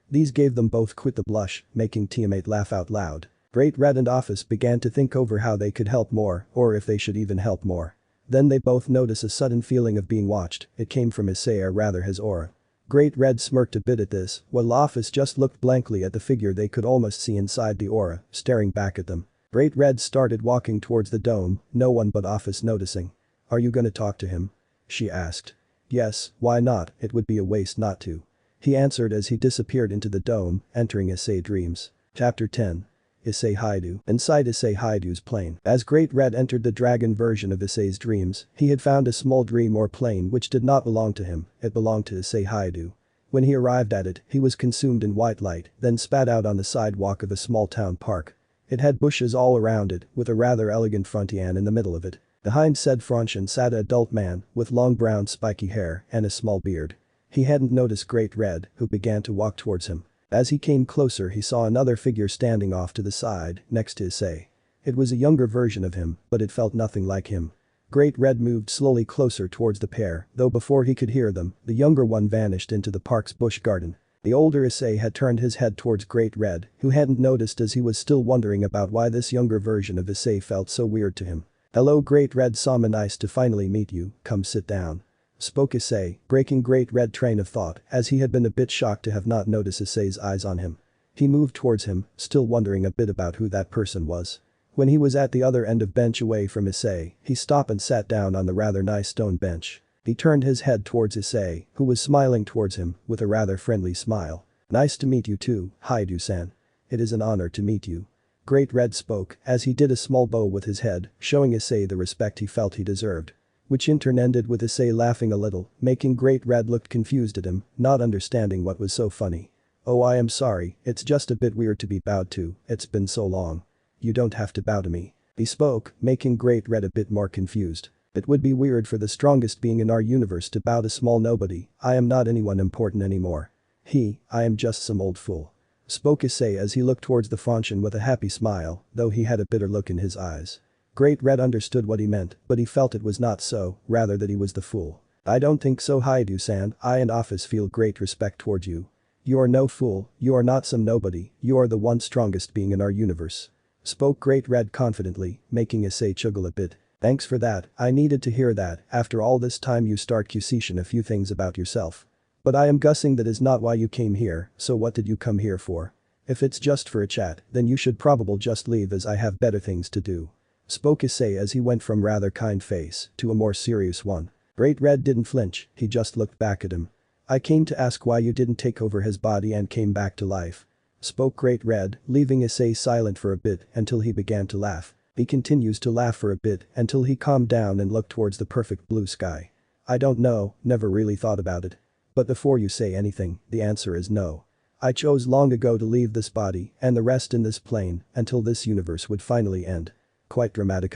These gave them both quite the blush, making Tiamat laugh out loud. Great Red and Office began to think over how they could help more, or if they should even help more. Then they both noticed a sudden feeling of being watched, it came from Issei or rather his aura. Great Red smirked a bit at this, while Office just looked blankly at the figure they could almost see inside the aura, staring back at them. Great Red started walking towards the dome, no one but Office noticing. Are you gonna talk to him? She asked. Yes, why not, it would be a waste not to. He answered as he disappeared into the dome, entering Issei dreams. Chapter 10. Issei Haidu. Inside Issei Haidu's plane. As Great Red entered the dragon version of Issei's dreams, he had found a small dream or plane which did not belong to him, it belonged to Issei Haidu. When he arrived at it, he was consumed in white light, then spat out on the sidewalk of a small town park. It had bushes all around it, with a rather elegant frontian in the middle of it. Behind said frontian sat an adult man, with long brown spiky hair and a small beard. He hadn't noticed Great Red, who began to walk towards him. As he came closer he saw another figure standing off to the side, next to Issei. It was a younger version of him, but it felt nothing like him. Great Red moved slowly closer towards the pair, though before he could hear them, the younger one vanished into the park's bush garden. The older Issei had turned his head towards Great Red, who hadn't noticed as he was still wondering about why this younger version of Issei felt so weird to him. "Hello Great Red Sama, nice to finally meet you, come sit down," spoke Issei, breaking Great Red train of thought as he had been a bit shocked to have not noticed Issei's eyes on him. He moved towards him, still wondering a bit about who that person was. When he was at the other end of bench away from Issei, he stopped and sat down on the rather nice stone bench. He turned his head towards Issei, who was smiling towards him with a rather friendly smile. "Nice to meet you too, Haidu-san. It is an honor to meet you." Great Red spoke as he did a small bow with his head, showing Issei the respect he felt he deserved. Which in turn ended with Issei laughing a little, making Great Red look confused at him, not understanding what was so funny. "Oh, I am sorry, it's just a bit weird to be bowed to, it's been so long. You don't have to bow to me," he spoke, making Great Red a bit more confused. "It would be weird for the strongest being in our universe to bow to small nobody, I am not anyone important anymore. I am just some old fool," spoke Issei as he looked towards the Fanshin with a happy smile, though he had a bitter look in his eyes. Great Red understood what he meant, but he felt it was not so, rather that he was the fool. "I don't think so Haidu-san, I and office feel great respect towards you. You are no fool, you are not some nobody, you are the one strongest being in our universe," spoke Great Red confidently, making Issei chuggle a bit. "Thanks for that, I needed to hear that, after all this time you start question a few things about yourself. But I am guessing that is not why you came here, so what did you come here for? If it's just for a chat, then you should probably just leave as I have better things to do," spoke Issei as he went from rather kind face to a more serious one. Great Red didn't flinch, he just looked back at him. "I came to ask why you didn't take over his body and came back to life," spoke Great Red, leaving Issei silent for a bit until he began to laugh. He continues to laugh for a bit until he calmed down and looked towards the perfect blue sky. "I don't know, never really thought about it. But before you say anything, the answer is no. I chose long ago to leave this body and the rest in this plane until this universe would finally end." "Quite dramatic,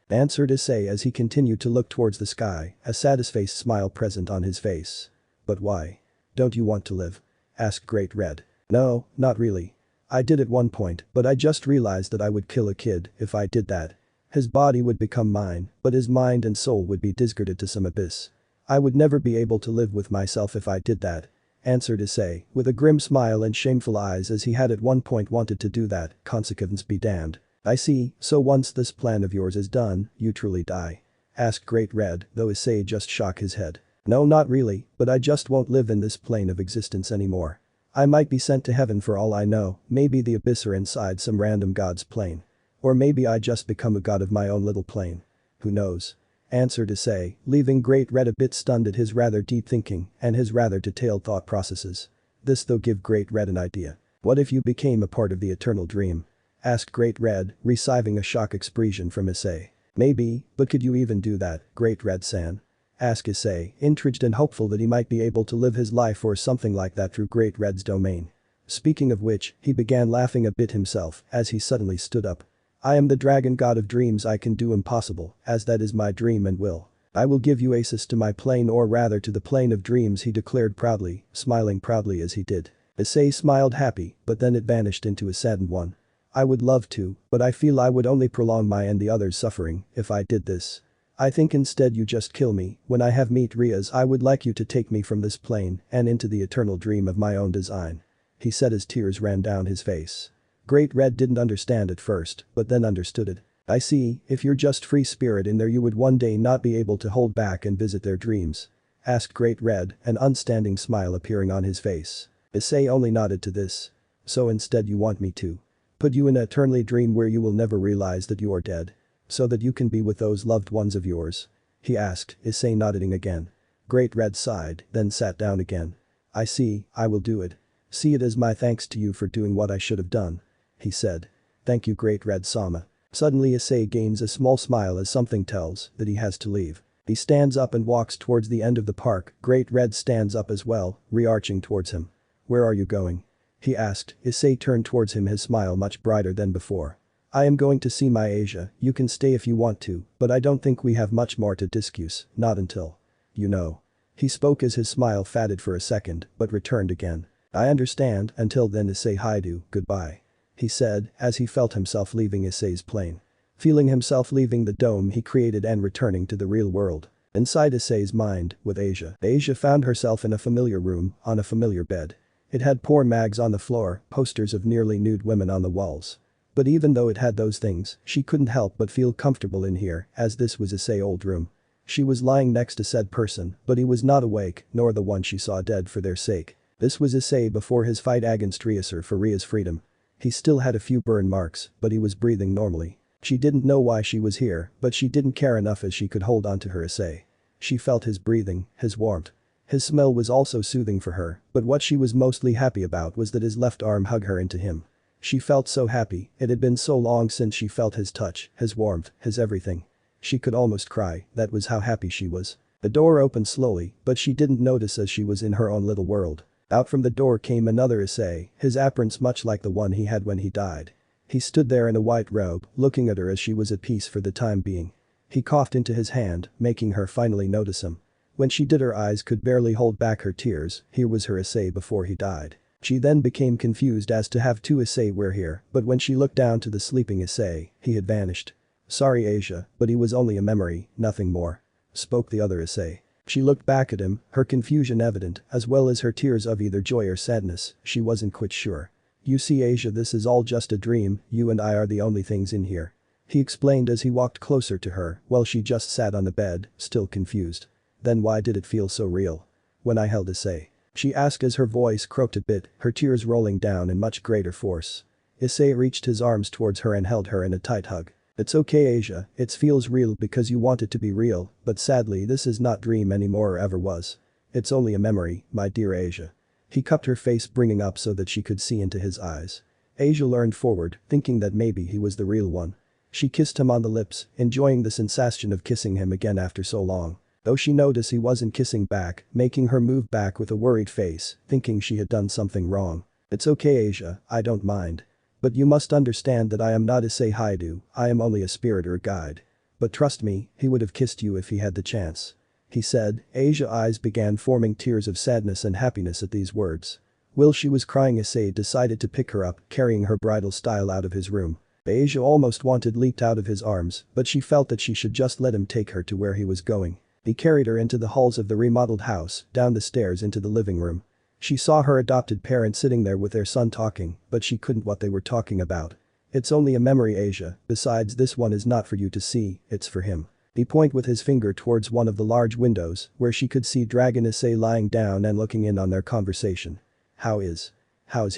answered Issei as he continued to look towards the sky, a satisfied smile present on his face. "But why? Don't you want to live?" asked Great Red. "No, not really. I did at one point, but I just realized that I would kill a kid if I did that. His body would become mine, but his mind and soul would be discarded to some abyss. I would never be able to live with myself if I did that," answered Issei, with a grim smile and shameful eyes as he had at one point wanted to do that, consequence be damned. "I see, so once this plan of yours is done, you truly die?" asked Great Red, though Issei just shook his head. "No, not really, but I just won't live in this plane of existence anymore. I might be sent to heaven for all I know, maybe the abyss or inside some random god's plane. Or maybe I just become a god of my own little plane. Who knows?" answered Issei, leaving Great Red a bit stunned at his rather deep thinking and his rather detailed thought processes. This though give Great Red an idea. "What if you became a part of the eternal dream?" asked Great Red, receiving a shock expression from Issei. "Maybe, but could you even do that, Great Red-san?" asked Issei, intrigued and hopeful that he might be able to live his life or something like that through Great Red's domain. Speaking of which, he began laughing a bit himself as he suddenly stood up. "I am the dragon god of dreams, I can do impossible, as that is my dream and will. I will give you access to my plane, or rather to the plane of dreams," he declared proudly, smiling proudly as he did. Issei smiled happy, but then it vanished into a saddened one. "I would love to, but I feel I would only prolong my and the others' suffering if I did this. I think instead you just kill me. When I have meet Rias, I would like you to take me from this plane and into the eternal dream of my own design," he said as tears ran down his face. Great Red didn't understand at first, but then understood it. "I see, if you're just free spirit in there you would one day not be able to hold back and visit their dreams?" asked Great Red, an understanding smile appearing on his face. Issei only nodded to this. "So instead you want me to put you in an eternally dream where you will never realize that you are dead? So that you can be with those loved ones of yours?" he asked, Issei nodding again. Great Red sighed, then sat down again. "I see, I will do it. See it as my thanks to you for doing what I should have done," he said. "Thank you Great Red Sama." Suddenly Issei gains a small smile as something tells that he has to leave. He stands up and walks towards the end of the park. Great Red stands up as well, re-arching towards him. "Where are you going?" he asked. Issei turned towards him, his smile much brighter than before. "I am going to see my Asia, you can stay if you want to, but I don't think we have much more to discuss, not until, you know." He spoke as his smile faded for a second, but returned again. "I understand, until then Issei Haidu, goodbye," he said as he felt himself leaving Issei's plane. Feeling himself leaving the dome he created and returning to the real world. Inside Issei's mind, with Asia. Asia found herself in a familiar room, on a familiar bed. It had porn mags on the floor, posters of nearly nude women on the walls. But even though it had those things, she couldn't help but feel comfortable in here, as this was Issei's old room. She was lying next to said person, but he was not awake, nor the one she saw dead for their sake. This was Issei before his fight against Rias for Ria's freedom. He still had a few burn marks, but he was breathing normally. She didn't know why she was here, but she didn't care enough as she could hold on to her Issei. She felt his breathing, his warmth. His smell was also soothing for her, but what she was mostly happy about was that his left arm hugged her into him. She felt so happy, it had been so long since she felt his touch, his warmth, his everything. She could almost cry, that was how happy she was. The door opened slowly, but she didn't notice as she was in her own little world. Out from the door came another Issei, his appearance much like the one he had when he died. He stood there in a white robe, looking at her as she was at peace for the time being. He coughed into his hand, making her finally notice him. When she did her eyes could barely hold back her tears, here was her Issei before he died. She then became confused as to have two Issei were here, but when she looked down to the sleeping Issei, he had vanished. Sorry Asia, but he was only a memory, nothing more. Spoke the other Issei. She looked back at him, her confusion evident, as well as her tears of either joy or sadness, she wasn't quite sure. You see Asia, this is all just a dream, you and I are the only things in here. He explained as he walked closer to her, while she just sat on the bed, still confused. Then why did it feel so real? When I held Issei. She asked as her voice croaked a bit, her tears rolling down in much greater force. Issei reached his arms towards her and held her in a tight hug. It's okay Asia, it feels real because you want it to be real, but sadly this is not dream anymore or ever was. It's only a memory, my dear Asia. He cupped her face bringing up so that she could see into his eyes. Asia leaned forward, thinking that maybe he was the real one. She kissed him on the lips, enjoying the sensation of kissing him again after so long. Though she noticed he wasn't kissing back, making her move back with a worried face, thinking she had done something wrong. It's okay Asia, I don't mind. But you must understand that I am not Issei Haidu, I am only a spirit or a guide. But trust me, he would have kissed you if he had the chance. He said. Asia's eyes began forming tears of sadness and happiness at these words. While she was crying Issei decided to pick her up, carrying her bridal style out of his room. Asia almost wanted leaped out of his arms, but she felt that she should just let him take her to where he was going. He carried her into the halls of the remodeled house, down the stairs into the living room. She saw her adopted parents sitting there with their son talking, but she couldn't what they were talking about. It's only a memory Asia, besides this one is not for you to see, it's for him. He pointed with his finger towards one of the large windows, where she could see Dragon Issei lying down and looking in on their conversation. How's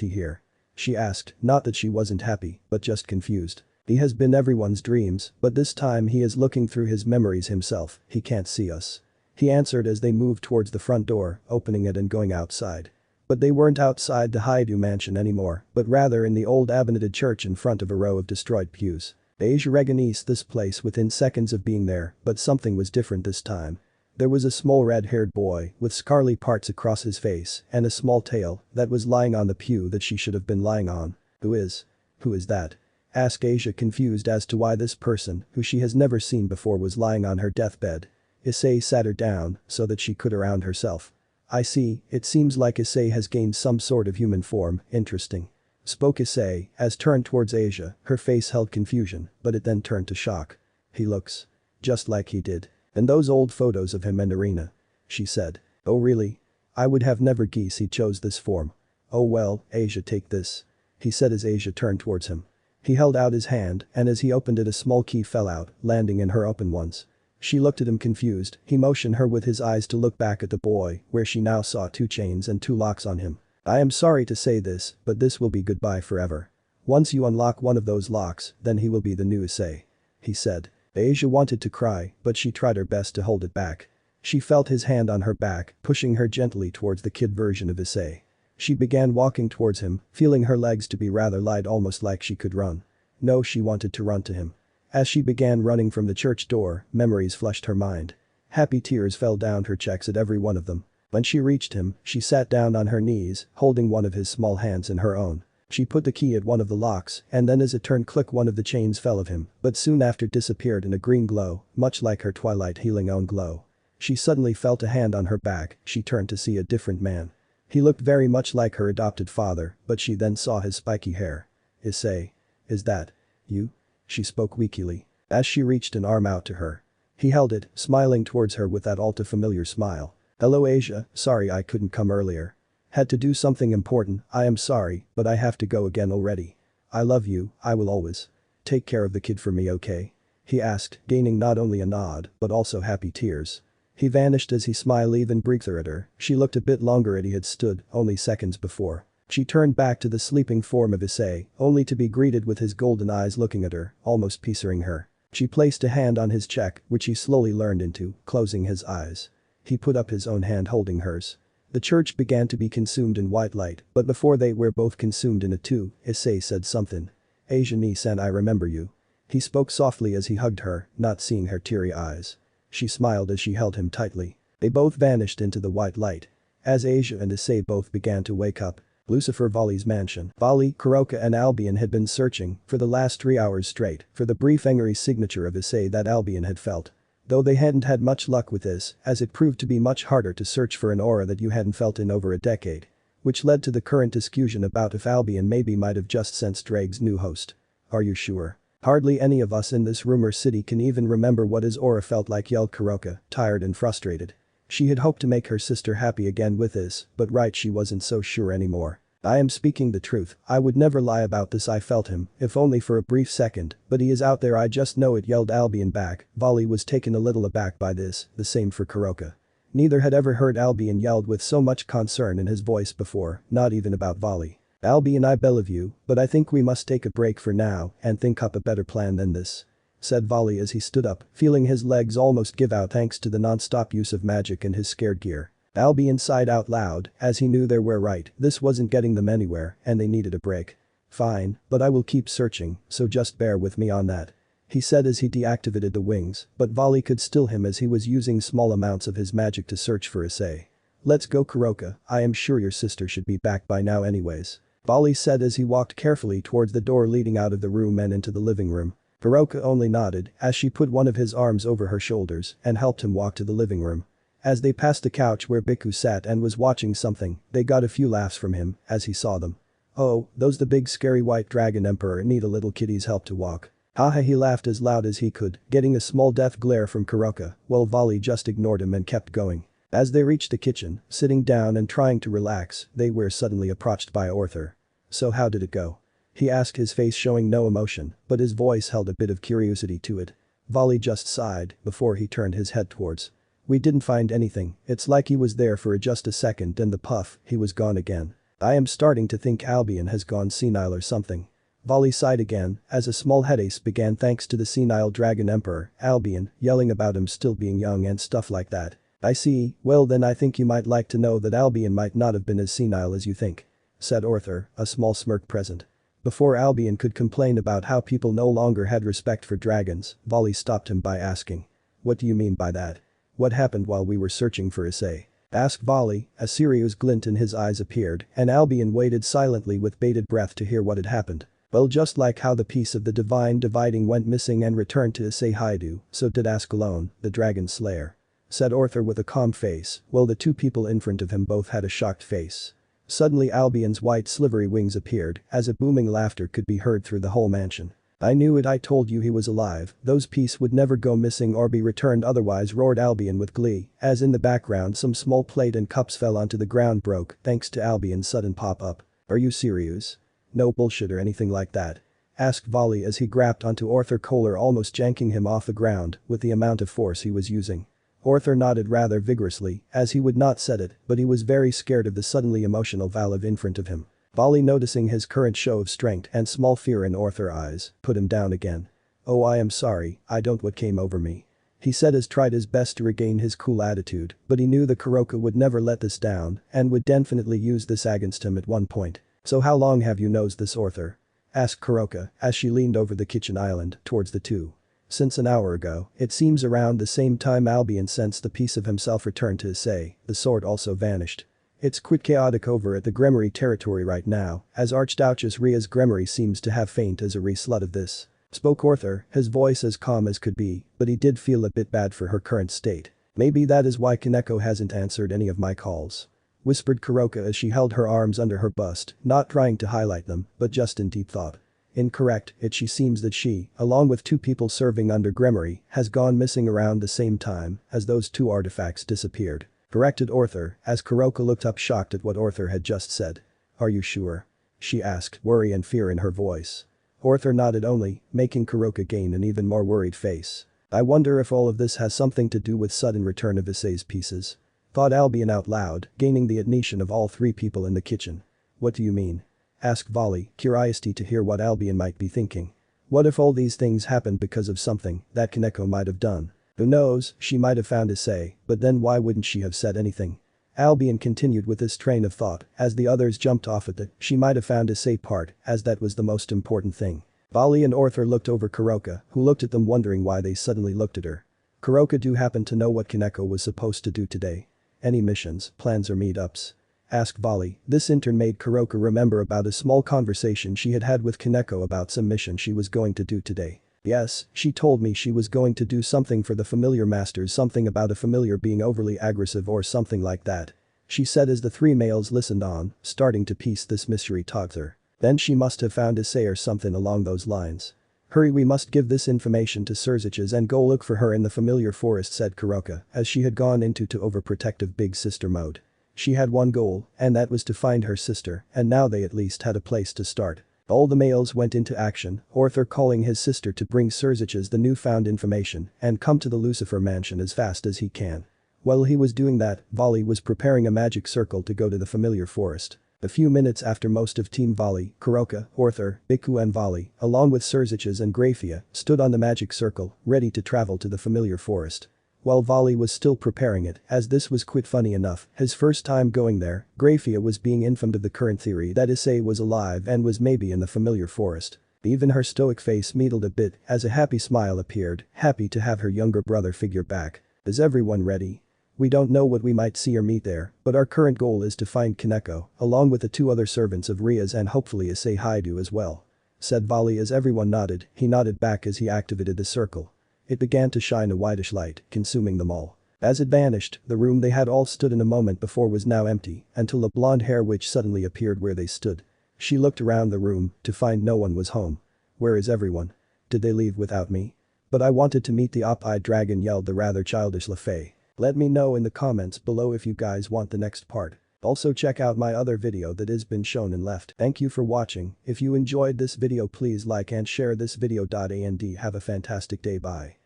he here? She asked, not that she wasn't happy, but just confused. He has been everyone's dreams, but this time he is looking through his memories himself, he can't see us. He answered as they moved towards the front door, opening it and going outside. But they weren't outside the Haidu mansion anymore, but rather in the old abandoned church in front of a row of destroyed pews. Asia recognized this place within seconds of being there, but something was different this time. There was a small red-haired boy with scarly parts across his face and a small tail that was lying on the pew that she should have been lying on. Who is that? Asked Asia confused as to why this person, who she has never seen before was lying on her deathbed. Issei sat her down so that she could around herself. I see, it seems like Issei has gained some sort of human form, interesting. Spoke Issei, as turned towards Asia, her face held confusion, but it then turned to shock. He looks just like he did in those old photos of him and Arena. She said. Oh really? I would have never guessed he chose this form. Oh well, Asia take this. He said as Asia turned towards him. He held out his hand and as he opened it a small key fell out, landing in her open ones. She looked at him confused, he motioned her with his eyes to look back at the boy, where she now saw 2 chains and 2 locks on him. I am sorry to say this, but this will be goodbye forever. Once you unlock one of those locks, then he will be the new Issei. He said. Asia wanted to cry, but she tried her best to hold it back. She felt his hand on her back, pushing her gently towards the kid version of Issei. She began walking towards him, feeling her legs to be rather light almost like she could run. No, she wanted to run to him. As she began running from the church door, memories flushed her mind. Happy tears fell down her cheeks at every one of them. When she reached him, she sat down on her knees, holding one of his small hands in her own. She put the key at one of the locks and then as it turned click one of the chains fell of him, but soon after disappeared in a green glow, much like her twilight healing own glow. She suddenly felt a hand on her back, she turned to see a different man. He looked very much like her adopted father, but she then saw his spiky hair. Issei. Is that you? She spoke weakly. As she reached an arm out to her. He held it, smiling towards her with that all too familiar smile. Hello Asia, sorry I couldn't come earlier. Had to do something important, I am sorry, but I have to go again already. I love you, I will always. Take care of the kid for me, okay? He asked, gaining not only a nod, but also happy tears. He vanished as he smiled even breather at her. She looked a bit longer at he had stood, only seconds before. She turned back to the sleeping form of Issei, only to be greeted with his golden eyes looking at her, almost piercing her. She placed a hand on his cheek, which he slowly learned into, closing his eyes. He put up his own hand holding hers. The church began to be consumed in white light, but before they were both consumed in it too, Issei said something. Asian-san, I remember you. He spoke softly as he hugged her, not seeing her teary eyes. She smiled as she held him tightly. They both vanished into the white light. As Asia and Issei both began to wake up, Lucifer Vali's mansion. Vali, Kuroka and Albion had been searching, for the last 3 hours straight, for the brief angry signature of Issei that Albion had felt. Though they hadn't had much luck with this, as it proved to be much harder to search for an aura that you hadn't felt in over a decade. Which led to the current discussion about if Albion maybe might have just sensed Drake's new host. Are you sure? Hardly any of us in this rumor city can even remember what his aura felt like, yelled Kuroka, tired and frustrated. She had hoped to make her sister happy again with this, but right, she wasn't so sure anymore. I am speaking the truth, I would never lie about this. I felt him, if only for a brief second, but he is out there, I just know it, yelled Albion back. Vali was taken a little aback by this, the same for Kuroka. Neither had ever heard Albion yelled with so much concern in his voice before, not even about Vali. Albion, I believe you, but I think we must take a break for now and think up a better plan than this. Said Vali as he stood up, feeling his legs almost give out thanks to the non-stop use of magic and his scared gear. Albion sighed out loud, as he knew they were right, this wasn't getting them anywhere, and they needed a break. Fine, but I will keep searching, so just bear with me on that. He said as he deactivated the wings, but Vali could still him as he was using small amounts of his magic to search for Issei. Let's go, Kuroka, I am sure your sister should be back by now anyways. Vali said as he walked carefully towards the door leading out of the room and into the living room. Kuroka only nodded as she put one of his arms over her shoulders and helped him walk to the living room. As they passed the couch where Biku sat and was watching something, they got a few laughs from him as he saw them. Oh, those the big scary white dragon emperor need a little kittie's help to walk. Haha, he laughed as loud as he could, getting a small death glare from Kuroka, while Vali just ignored him and kept going. As they reached the kitchen, sitting down and trying to relax, they were suddenly approached by Arthur. So how did it go? He asked, his face showing no emotion, but his voice held a bit of curiosity to it. Vali just sighed before he turned his head towards. We didn't find anything, it's like he was there for just a second and the puff, he was gone again. I am starting to think Albion has gone senile or something. Vali sighed again, as a small headache began thanks to the senile dragon emperor, Albion, yelling about him still being young and stuff like that. I see, well then I think you might like to know that Albion might not have been as senile as you think. Said Arthur, a small smirk present. Before Albion could complain about how people no longer had respect for dragons, Vali stopped him by asking. What do you mean by that? What happened while we were searching for Issei? Asked Vali, a serious glint in his eyes appeared, and Albion waited silently with bated breath to hear what had happened. Well, just like how the piece of the divine dividing went missing and returned to Issei Haidu, so did Ascalon, the dragon slayer. Said Arthur with a calm face, while the two people in front of him both had a shocked face. Suddenly Albion's white slivery wings appeared, as a booming laughter could be heard through the whole mansion. I knew it, I told you he was alive, those pieces would never go missing or be returned otherwise, roared Albion with glee, as in the background some small plate and cups fell onto the ground, broke thanks to Albion's sudden pop-up. Are you serious? No bullshit or anything like that. Asked Vali as he grabbed onto Arthur Kohler, almost janking him off the ground with the amount of force he was using. Arthur nodded rather vigorously, as he would not said it, but he was very scared of the suddenly emotional Valve in front of him. Vali, noticing his current show of strength and small fear in Arthur's eyes, put him down again. Oh, I am sorry, I don't what came over me. He said as tried his best to regain his cool attitude, but he knew the Kuroka would never let this down and would definitely use this against him at one point. So how long have you known this, Arthur? Asked Kuroka as she leaned over the kitchen island towards the two. Since an hour ago, it seems. Around the same time Albion sensed the piece of himself return to Issei, the sword also vanished. It's quite chaotic over at the Gremory territory right now, as Archduchess Rias Gremory seems to have faint as a re-slut of this. Spoke Arthur, his voice as calm as could be, but he did feel a bit bad for her current state. Maybe that is why Kaneko hasn't answered any of my calls. Whispered Kuroka as she held her arms under her bust, not trying to highlight them, but just in deep thought. Incorrect, she seems that she, along with two people serving under Gremory, has gone missing around the same time as those two artifacts disappeared. corrected Arthur, as Kuroka looked up shocked at what Arthur had just said. Are you sure? She asked, worry and fear in her voice. Arthur nodded only, making Kuroka gain an even more worried face. I wonder if all of this has something to do with sudden return of Issei's pieces. Thought Albion out loud, gaining the attention of all three people in the kitchen. What do you mean? Asked Volley, curiosity to hear what Albion might be thinking. What if all these things happened because of something that Kaneko might have done? Who knows, she might have found Issei, but then why wouldn't she have said anything? Albion continued with this train of thought as the others jumped off at the she might have found Issei part, as that was the most important thing. Volley and Arthur looked over Kuroka, who looked at them wondering why they suddenly looked at her. Kuroka do happen to know what Kaneko was supposed to do today? Any missions, plans or meetups? Asked Volley. This intern made Kuroka remember about a small conversation she had had with Kaneko about some mission she was going to do today. Yes, she told me she was going to do something for the familiar masters, something about a familiar being overly aggressive or something like that. She said as the three males listened on, starting to piece this mystery together. Then she must have found Issei or something along those lines. Hurry, we must give this information to Surziches and go look for her in the familiar forest, said Kuroka, as she had gone into overprotective big sister mode. She had one goal, and that was to find her sister, and now they at least had a place to start. All the males went into action, Arthur calling his sister to bring Surziches the newfound information and come to the Lucifer mansion as fast as he can. While he was doing that, Volley was preparing a magic circle to go to the familiar forest. A few minutes after most of Team Volley, Kuroka, Arthur, Biku and Volley, along with Surziches and Grafia, stood on the magic circle, ready to travel to the familiar forest. While Volley was still preparing it, as this was quite funny enough, his first time going there, Grafia was being informed of the current theory that Issei was alive and was maybe in the familiar forest. Even her stoic face meddled a bit as a happy smile appeared, happy to have her younger brother figure back. Is everyone ready? We don't know what we might see or meet there, but our current goal is to find Kaneko, along with the two other servants of Rias and hopefully Issei Haidu as well. Said Volley as everyone nodded, he nodded back as he activated the circle. It began to shine a whitish light, consuming them all. As it vanished, the room they had all stood in a moment before was now empty, until a blonde hair witch suddenly appeared where they stood. She looked around the room to find no one was home. Where is everyone? Did they leave without me? But I wanted to meet the up-eyed dragon, yelled the rather childish LaFay. Let me know in the comments below if you guys want the next part. Also check out my other video that has been shown and left. Thank you for watching. If you enjoyed this video, please like and share this video. And have a fantastic day. Bye.